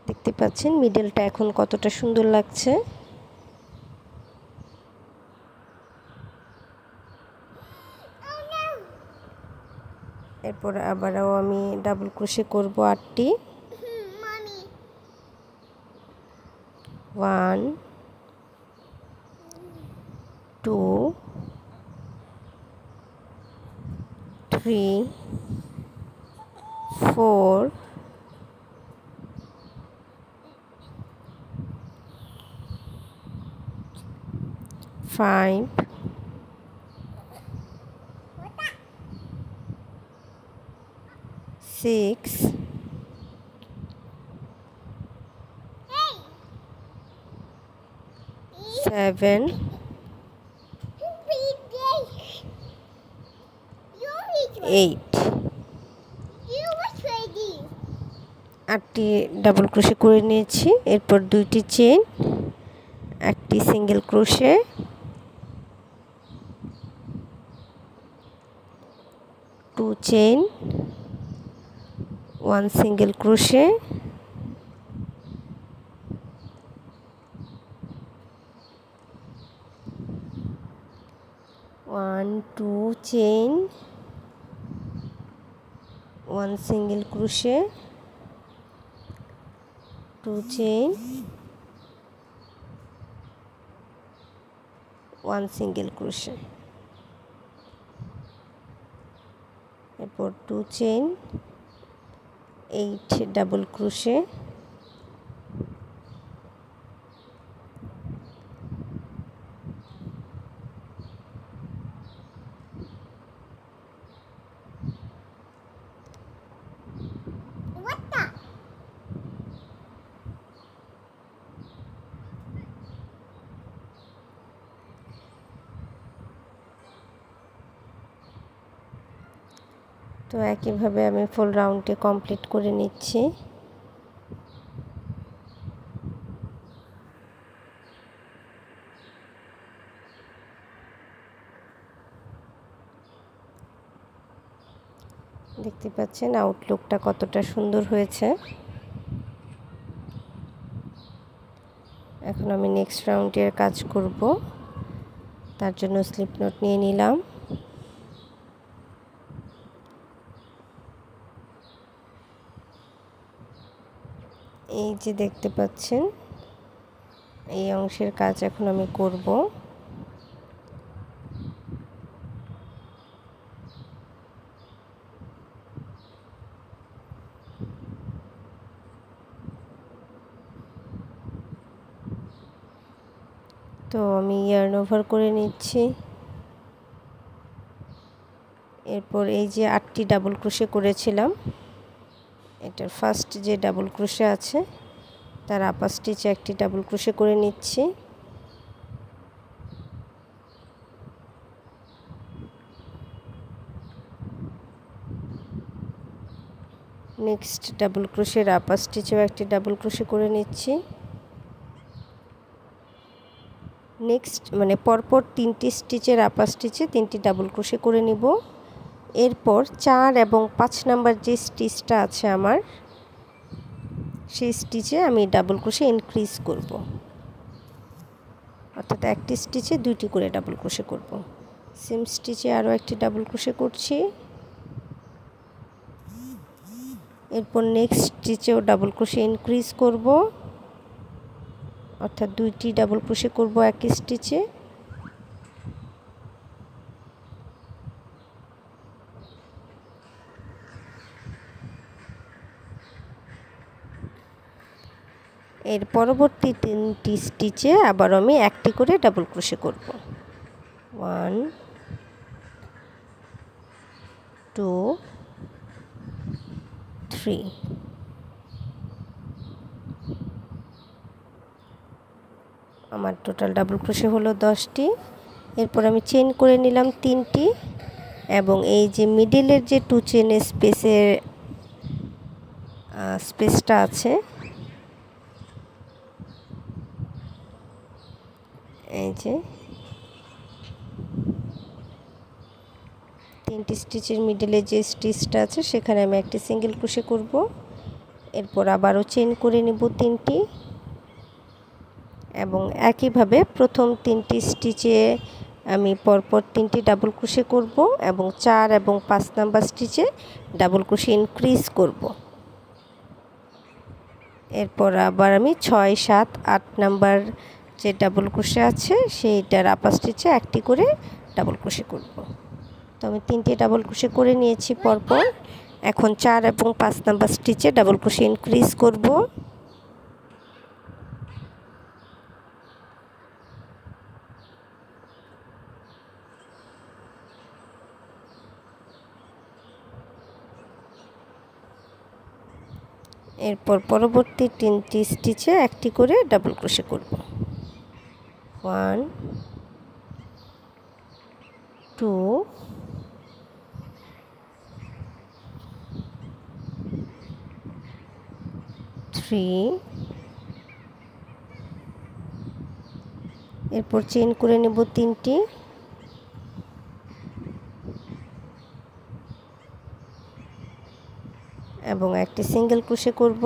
দেখতে পাচ্ছেন মিডলটা এখন কতটা সুন্দর লাগছে। এরপর আবারও আমি ডাবল ক্রোশে করব 8টি 1 2 3 4 5 6 7 8 8টি ডাবল ক্রোশে করে নিয়েছি। এরপর 2টি চেইন একটি single crochet 2 chain 1 single crochet 1 2 chain 1 single crochet 2 chain 1 single crochet. এরপর 2 চেইন 8 ডাবল ক্রোশে わった。তো একইভাবে আমি ফুল রাউন্ডটি কমপ্লিট করে নিচ্ছি। দেখতে পাচ্ছেন আউটলুকটা কতটা সুন্দর হয়েছে। এখন আমি নেক্সট রাউন্ডের কাজ করব, তার জন্য স্লিপ নোট নিয়ে নিলাম। এই যে দেখতে পাচ্ছেন এই অংশের কাজ এখন আমি করব। তো আমি ইয়ার্ন ওভার করে নিচ্ছি। এরপর এই যে 8টি ডাবল ক্রোশে করেছিলাম, এটার ফার্স্ট যে ডাবল ক্রোশে আছে তার আপার স্টিচে একটি ডাবল ক্রোশে করে নিচ্ছি। নেক্সট ডাবল ক্রোশের আপার স্টিচেও একটি ডাবল ক্রোশে করে নিচ্ছি। নেক্সট মানে পরপর 3টি স্টিচের আপার স্টিচে 3টি ডাবল ক্রোশে করে নিব। এরপর 4 এবং 5 নাম্বার যে স্টিচটা আছে আমার, সেই স্টিচে আমি ডাবল ক্রোশে ইনক্রিজ করব, অর্থাৎ একটি স্টিচে 2টি করে ডাবল ক্রোশে করব। সেম স্টিচে আরও একটি ডাবল ক্রোশে করছি। এরপর নেক্সট স্টিচেও ডাবল ক্রোশে ইনক্রিজ করব, অর্থাৎ 2টি ডাবল ক্রোশে করব একই স্টিচে। এর পরবর্তী 3টি স্টিচে আবার আমি একটি করে ডাবল ক্রোশে করব। 1 2 3। আমার টোটাল ডাবল ক্রোশে হলো 10টি। এরপর আমি চেইন করে নিলাম 3টি এবং এই যে মিডলের যে 2 চেইনের স্পেসটা আছে, এই যে 3টি স্টিচের মিডলে যে স্টিচটা আছে সেখানে আমি একটি সিঙ্গেল ক্রোশে করব। এরপর আবারও চেইন করে নেব 3টি এবং একইভাবে প্রথম 3টি স্টিচে আমি পরপর 3টি ডাবল ক্রোশে করব এবং 4 এবং 5 নাম্বার স্টিচে ডাবল ক্রোশে ইনক্রিজ করব। এরপর আবার আমি 6 7 8 নাম্বার যে ডাবল ক্রোশে আছে সেইটার আপার স্টিচে একটি করে ডাবল ক্রোশে করব। তো আমি 3টি ডাবল ক্রোশে করে নিয়েছি পরপর। এখন 4 এবং 5 নাম্বার স্টিচে ডাবল ক্রোশে ইনক্রিজ করব। এরপর পরবর্তী 3টি স্টিচে একটি করে ডাবল ক্রোশে করব। 1 2 3। এরপর চেইন করে নেব 3টি এবং একটি সিঙ্গেল ক্রোশে করব।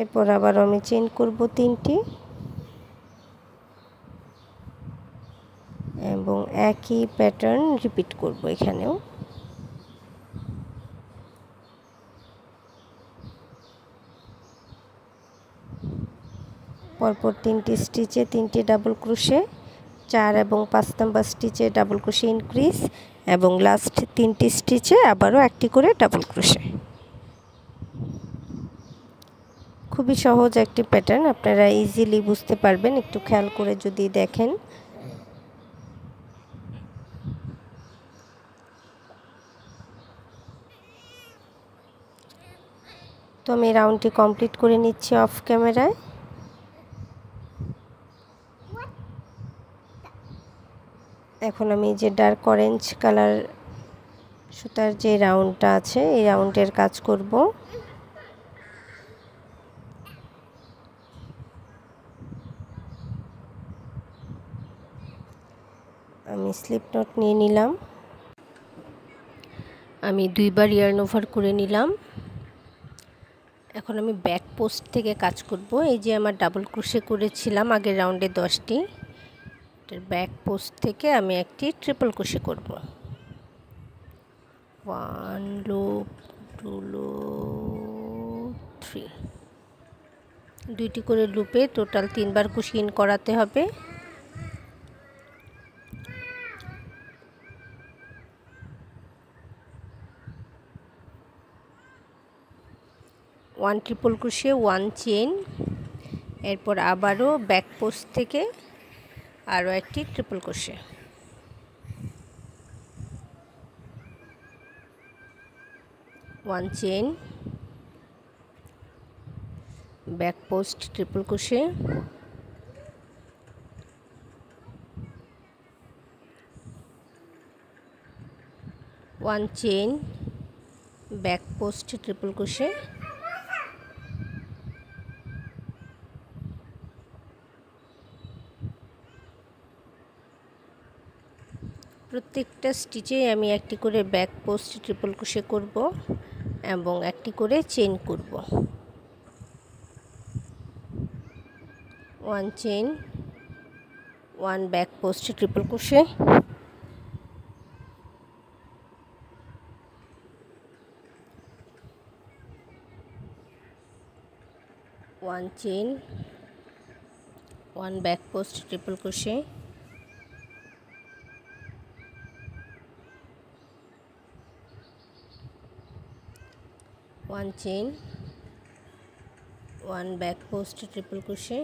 এরপর আবার আমি চেইন করব 3টি এবং একই প্যাটার্ন রিপিট করব এখানেও। পরপর 3টি স্টিচে 3টি ডাবল ক্রোশে, 4 এবং 5 নাম্বার স্টিচে ডাবল ক্রোশে ইনক্রিজ এবং লাস্ট 3টি স্টিচে আবারও একটি করে ডাবল ক্রোশে। খুবই সহজ একটি প্যাটার্ন, আপনারা ইজিলি বুঝতে পারবেন একটু খেয়াল করে যদি দেখেন। তো আমি রাউন্ডটি কমপ্লিট করে নিচ্ছি অফ ক্যামেরায়। এখন আমি যে ডার্ক অরেঞ্জ কালার সুতার যে রাউন্ডটা আছে এই রাউন্ডের কাজ করব। আমি স্লিপ নট নিয়ে নিলাম, আমি 2বার ইয়ার্ন ওভার করে নিলাম। এখন আমি ব্যাক পোস্ট থেকে কাজ করব। এই যে আমার ডাবল ক্রোশে করেছিলাম আগের রাউন্ডে 10টি, ব্যাক পোস্ট থেকে আমি একটি ট্রিপল ক্রোশে করব। 1 লুপ 2 লুপ 3, 2টি করে লুপে টোটাল 3বার কুশি ইন করাতে হবে। ওয়ান ট্রিপল ক্রোশে 1 চেইন, এরপর আবারও ব্যাক পোস্ট থেকে আরও একটি triple crochet. 1 chain, back post triple crochet, 1 chain, back post triple crochet, প্রত্যেকটা স্টিচে আমি একটি করে ব্যাক পোস্ট ট্রিপল ক্রোশে করব এবং একটি করে চেইন করব। 1 chain, 1 back post triple crochet, 1 chain, 1 back post triple crochet, 1 chain, 1 back post triple crochet,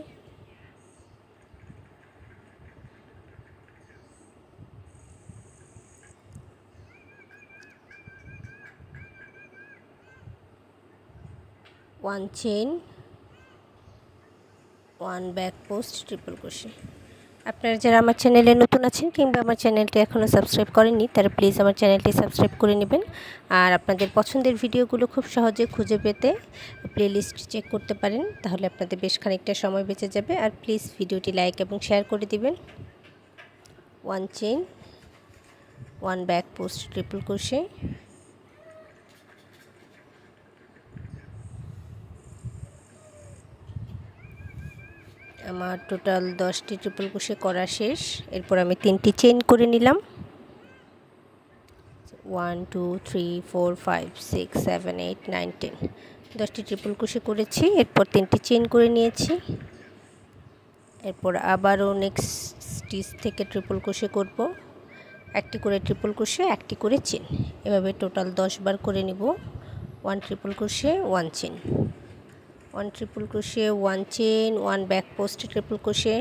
1 chain, 1 back post triple crochet. আপনারা যারা আমার চ্যানেলে নতুন আছেন কিংবা আমার চ্যানেলটি এখনও সাবস্ক্রাইব করেননি তারা প্লিজ আমার চ্যানেলটি সাবস্ক্রাইব করে নেবেন। আর আপনাদের পছন্দের ভিডিওগুলো খুব সহজে খুঁজে পেতে প্লেলিস্ট চেক করতে পারেন, তাহলে আপনাদের বেশ খানিকটা সময় বেঁচে যাবে। আর প্লিজ ভিডিওটি লাইক এবং শেয়ার করে দিবেন। 1 chain, 1 back post triple crochet, আমার টোটাল 10টি ট্রিপল ক্রোশে করা শেষ। এরপর আমি 3টি চেইন করে নিলাম। 1 2 3 4 5 6 7 8 9 10 10টি ট্রিপল ক্রোশে করেছি। এরপর 3টি চেইন করে নিয়েছি। এরপর আবারও নেক্সট স্টিচ থেকে ট্রিপল ক্রোশে করব, একটি করে ট্রিপল ক্রোশে, একটি করে চেইন, এভাবে টোটাল 10 বার করে নিব। 1 triple crochet, 1 chain, 1 triple crochet, 1 chain, 1 back post triple crochet,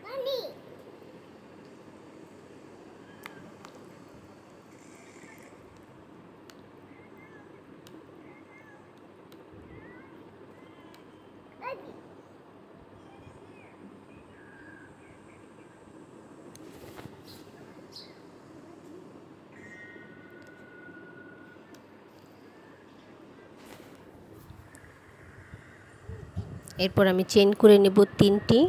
Mommy. এরপর আমি চেইন করে নেব 3টি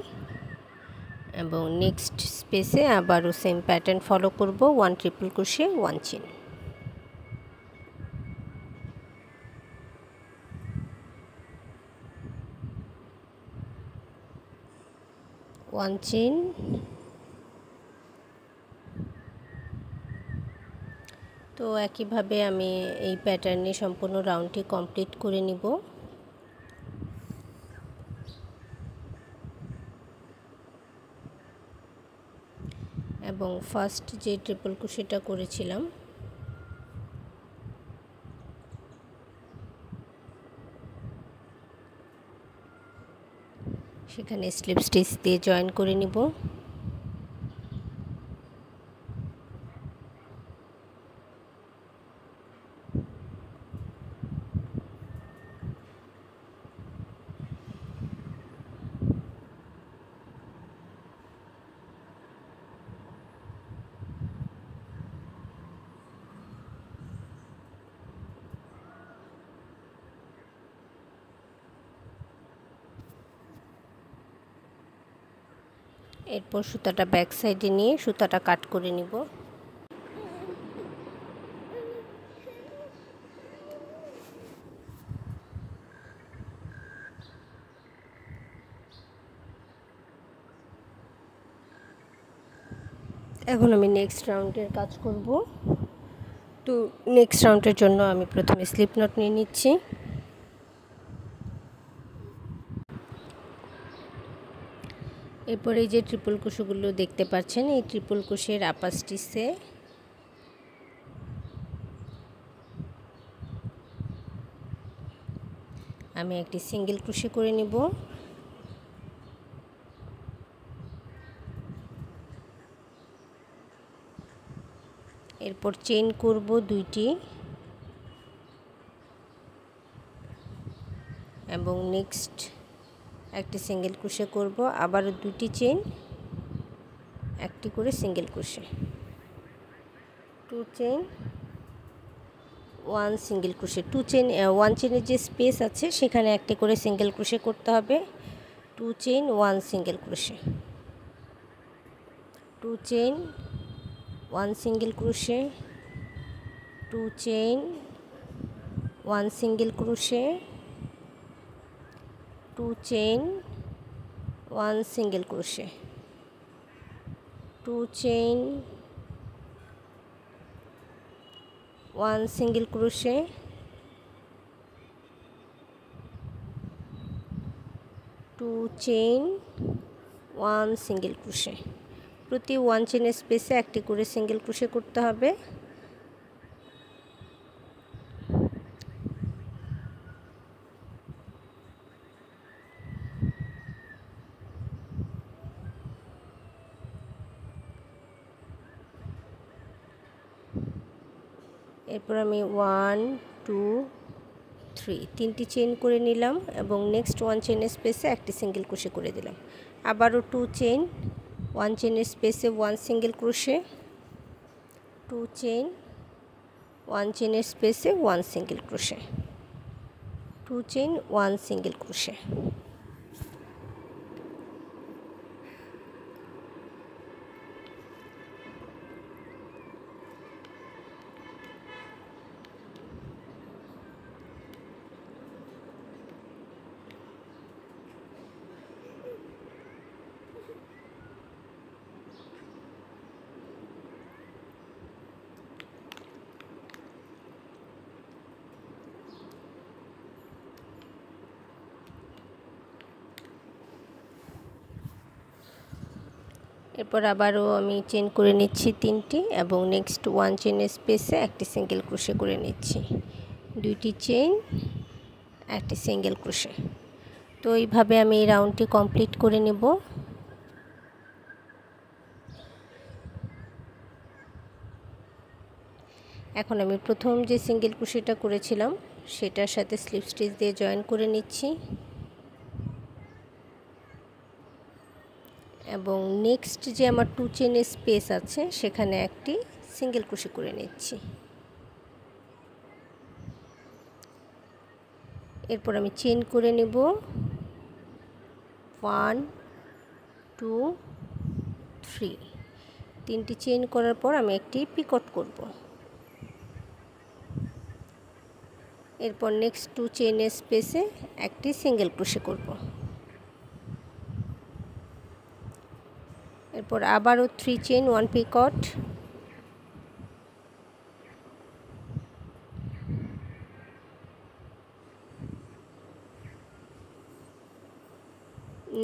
এবং নেক্সট স্পেসে আবারও সেম প্যাটার্ন ফলো করব। 1 ট্রিপল ক্রোশে, 1 চেইন, 1 চেইন, তো একইভাবে আমি এই প্যাটার্নে সম্পূর্ণ রাউন্ডটি কমপ্লিট করে নিব। এবং ফার্স্ট যে ট্রিপল ক্রোশেটা করেছিলাম সেখানে স্লিপ স্টিচ দিয়ে জয়েন করে নিব। এরপর সুতাটা ব্যাক সাইডে নিয়ে সুতাটা কাট করে নিব। এখন আমি নেক্সট রাউন্ডের কাজ করব। তো নেক্সট রাউন্ডের জন্য আমি প্রথমে স্লিপ নট নিয়ে নিচ্ছি। এরপরে এই যে ট্রিপল ক্রোশেগুলো দেখতে পাচ্ছেন, এই ট্রিপল ক্রোশের আপার স্টিচে আমি একটি সিঙ্গেল ক্রোশে করে নিব। এরপর চেইন করব 2টি এবং নেক্সট একটি সিঙ্গেল ক্রোশে করব, আবারও 2টি চেইন, একটি করে single crochet, 2 chain 1 single crochet, 2 chain 1 চেইনের যে স্পেস আছে সেখানে একটি করে সিঙ্গেল ক্রোশে করতে হবে। 2 chain 1 single crochet, 2 chain 1 single crochet, 2 chain 1 single crochet, 2 chain 1 single crochet, 2 chain 1 single crochet, 2 chain 1 single crochet. প্রতি 1 চেইনের স্পেসে একটি করে সিঙ্গেল ক্রোশে করতে হবে। এরপর আমি 1 2 3 তিনটি চেইন করে নিলাম এবং নেক্সট 1 চেইনের স্পেসে একটি সিঙ্গেল ক্রোশে করে দিলাম। আবারও 2 চেইন 1 চেইনের স্পেসে 1 সিঙ্গেল ক্রোশে, 2 চেইন 1 চেইনের স্পেসে 1 single crochet, 2 chain 1 single crochet. এরপর আবারও আমি চেইন করে নিচ্ছি 3টি এবং নেক্সট 1 চেইনের স্পেসে একটি সিঙ্গেল ক্রোশে করে নিচ্ছি, 2টি চেইন, একটি সিঙ্গেল ক্রোশে। তো এইভাবে আমি এই রাউন্ডটি কমপ্লিট করে নেব। এখন আমি প্রথম যে সিঙ্গেল ক্রোশেটা করেছিলাম সেটার সাথে স্লিপ স্টিচ দিয়ে জয়েন করে নিচ্ছি এবং নেক্সট যে আমার 2 চেইনের স্পেস আছে সেখানে একটি সিঙ্গেল ক্রোশে করে নিচ্ছি। এরপর আমি চেইন করে নেব 1 2 3, 3টি চেইন করার পর আমি একটি পিকট করব। এরপর নেক্সট 2 চেইনের স্পেসে একটি সিঙ্গেল ক্রোশে করব। এরপর আবারও 3 chain 1 Picot,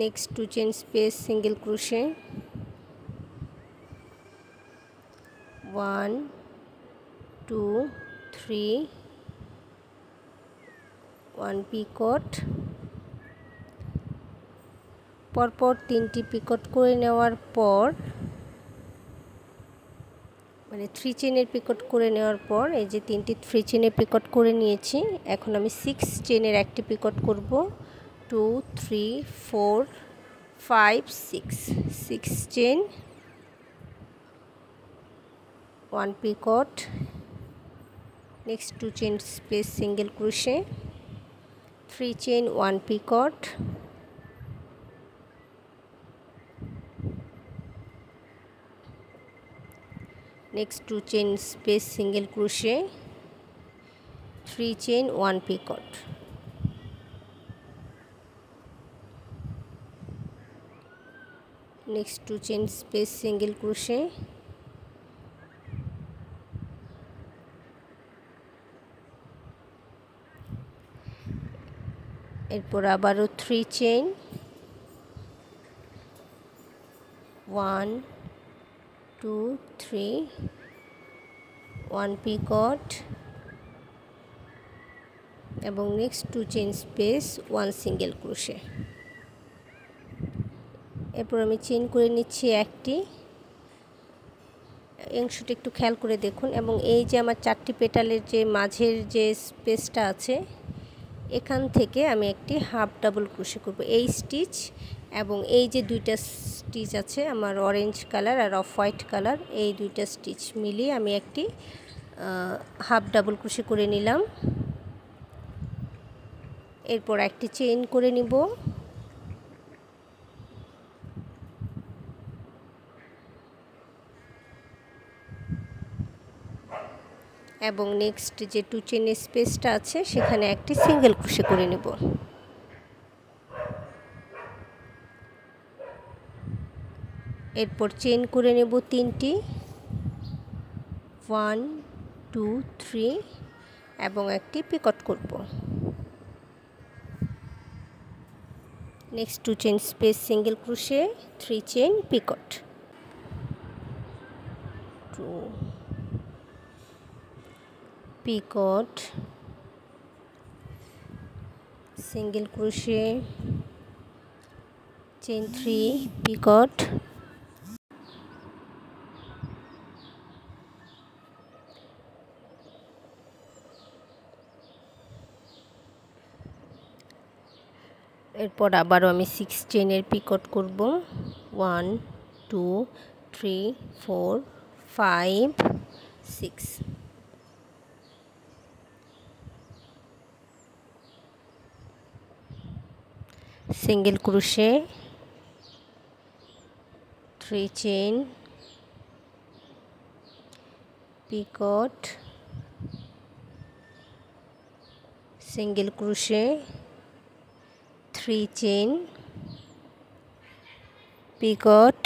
next 2 chain space single crochet, 1 2 3 1 Picot. পরপর 3টি পিকট করে নেওয়ার পর মানে 3 চেনের পিকট করে নেওয়ার পর এই যে 3টি 3 চেনের পিকট করে নিয়েছি। এখন আমি 6 চেনের একটি পিকট করব। 2 3 4 5 6 chain, 1 Picot, next 2 chain space single crochet, 3 chain 1 Picot, next 2 chain space single crochet, 3 chain 1 picot, next 2 chain space single crochet, এরপর আবারও 3 চেন, 1 2 3 1 পিকট এবং next 2 chain space 1 single crochet. এরপর আমি চেন করে নিচ্ছি একটি। অংশটা একটু খেয়াল করে দেখুন এবং এই যে আমার 4টি পেটালের যে মাঝের যে স্পেসটা আছে এখান থেকে আমি একটি হাফ ডাবল ক্রোশে করব এই স্টিচ এবং এই যে 2টা স্টিচ আছে আমার অরেঞ্জ কালার আর অফ হোয়াইট কালার, এই 2টা স্টিচ মিলিয়ে আমি একটি হাফ ডাবল ক্রোশে করে নিলাম। এরপর একটি চেইন করে নিব এবং নেক্সট যে 2 চেনের স্পেসটা আছে সেখানে একটি সিঙ্গেল ক্রোশে করে নেব। এরপর চেইন করে নেব 3টি, 1 2 3 এবং একটি পিকট করব। Next 2 chain space single crochet, 3 chain Picot, 2 Picot, single crochet, chain 3 Picot, এরপর আবারও আমি 6 চেনের পিকট করব। 1 2 3 4 5 6, single crochet, 3 chain, Picot, single crochet, 3 chain, Picot,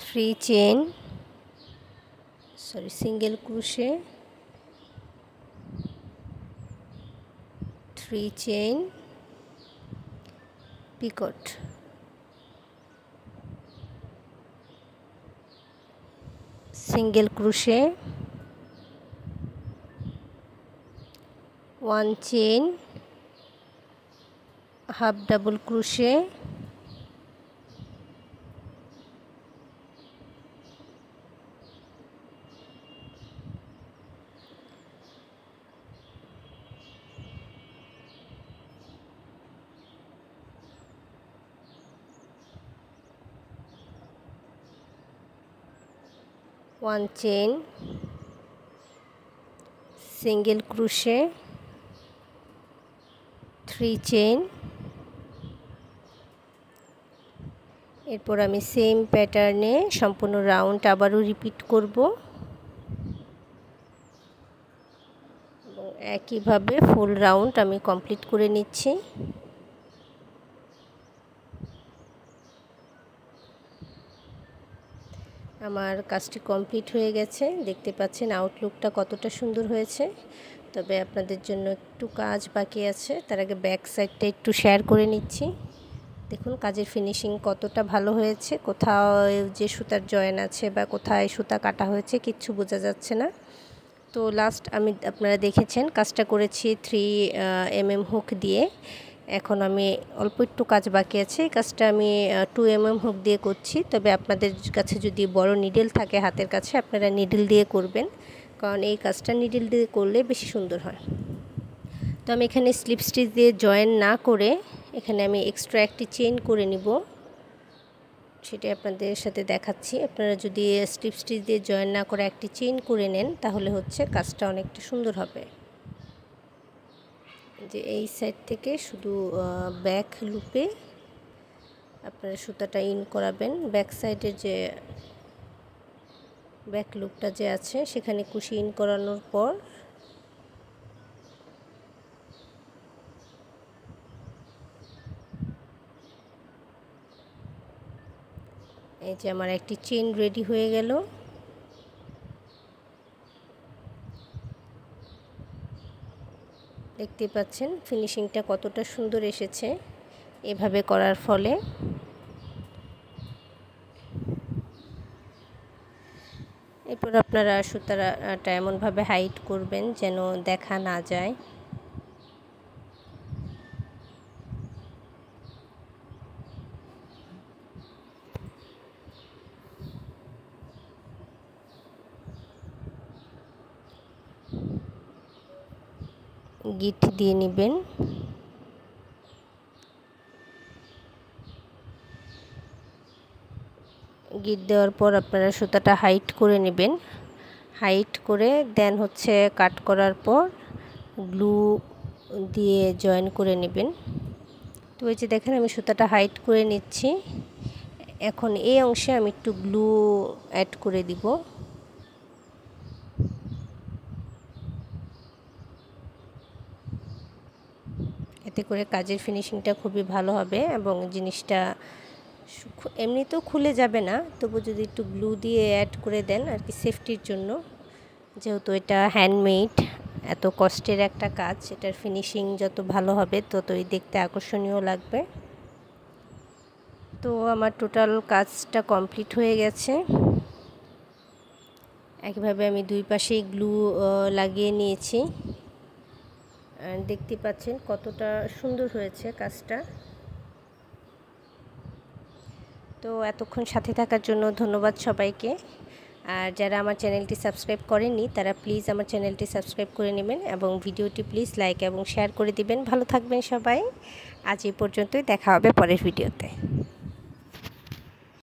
3 chain single crochet, 3 chain, Picot, single crochet, 1 chain, half double crochet, one chain, single crochet, 3 chain. এরপর আমি সেম প্যাটার্নে সম্পূর্ণ রাউন্ড আবারও রিপিট করব এবং একইভাবে ফুল রাউন্ড আমি কমপ্লিট করে নিচ্ছি। আমার কাজটি কমপ্লিট হয়ে গেছে, দেখতে পাচ্ছেন আউটলুকটা কতটা সুন্দর হয়েছে। তবে আপনাদের জন্য একটু কাজ বাকি আছে, তার আগে ব্যাক সাইডটা একটু শেয়ার করে নিচ্ছি। দেখুন কাজের ফিনিশিং কতটা ভালো হয়েছে, কোথাও যে সুতার জয়েন আছে বা কোথায় সুতা কাটা হয়েছে কিচ্ছু বোঝা যাচ্ছে না। তো লাস্ট আমি আপনারা দেখেছেন কাজটা করেছি 3mm হুক দিয়ে। এখন আমি অল্প একটু কাজ বাকি আছে, এই কাজটা আমি 2mm হুক দিয়ে করছি। তবে আপনাদের কাছে যদি বড় নিডল থাকে হাতের কাছে, আপনারা নিডল দিয়ে করবেন, কারণ এই কাজটা নিডল দিয়ে করলে বেশি সুন্দর হয়। তো আমি এখানে স্লিপ স্টিচ দিয়ে জয়েন না করে এখানে আমি এক্সট্রা একটি চেইন করে নিব, সেটা আপনাদের সাথে দেখাচ্ছি। আপনারা যদি স্লিপ স্টিচ দিয়ে জয়েন না করে একটি চেইন করে নেন তাহলে হচ্ছে কাজটা অনেকটা সুন্দর হবে। যে এই সাইড থেকে শুধু ব্যাক লুপে আপনারা সুতাটা ইন করাবেন। ব্যাক সাইডের যে ব্যাক লুপটা যে আছে সেখানে কুশি ইন করানোর পর এই যে আমার একটি চেইন রেডি হয়ে গেল। দেখতে পাচ্ছেন ফিনিশিংটা কতটা সুন্দর এসেছে এভাবে করার ফলে। এরপর আপনারা সুতাটা এমনভাবে হাইট করবেন যেন দেখা না যায়। গিট দিয়ে নেবেন। গিট দেওয়ার পর আপনারা সুতাটা হাইট করে নেবেন। হাইট করে দেন হচ্ছে কাট করার পর গ্লু দিয়ে জয়েন করে নেবেন। তো এই যে দেখেন আমি সুতাটা হাইট করে নিচ্ছি। এখন এই অংশে আমি একটু গ্লু অ্যাড করে দিব। এতে করে কাজের ফিনিশিংটা খুবই ভালো হবে এবং জিনিসটা এমনিতেও খুলে যাবে না, তবু যদি একটু গ্লু দিয়ে অ্যাড করে দেন আর কি সেফটির জন্য, যেহেতু এটা হ্যান্ডমেড, এত কষ্টের একটা কাজ, এটার ফিনিশিং যত ভালো হবে ততই দেখতে আকর্ষণীয় লাগবে। তো আমার টোটাল কাজটা কমপ্লিট হয়ে গেছে। একইভাবে আমি দুই পাশেই গ্লু লাগিয়ে নিয়েছি। দেখতে পাচ্ছেন কতটা সুন্দর হয়েছে কাজটা। তো এতক্ষণ সাথে থাকার জন্য ধন্যবাদ সবাইকে। আর যারা আমার চ্যানেলটি সাবস্ক্রাইব করেননি তারা প্লিজ আমার চ্যানেলটি সাবস্ক্রাইব করে নেবেন এবং ভিডিওটি প্লিজ লাইক এবং শেয়ার করে দিবেন। ভালো থাকবেন সবাই। আজ এই পর্যন্তই, দেখা হবে পরের ভিডিওতে।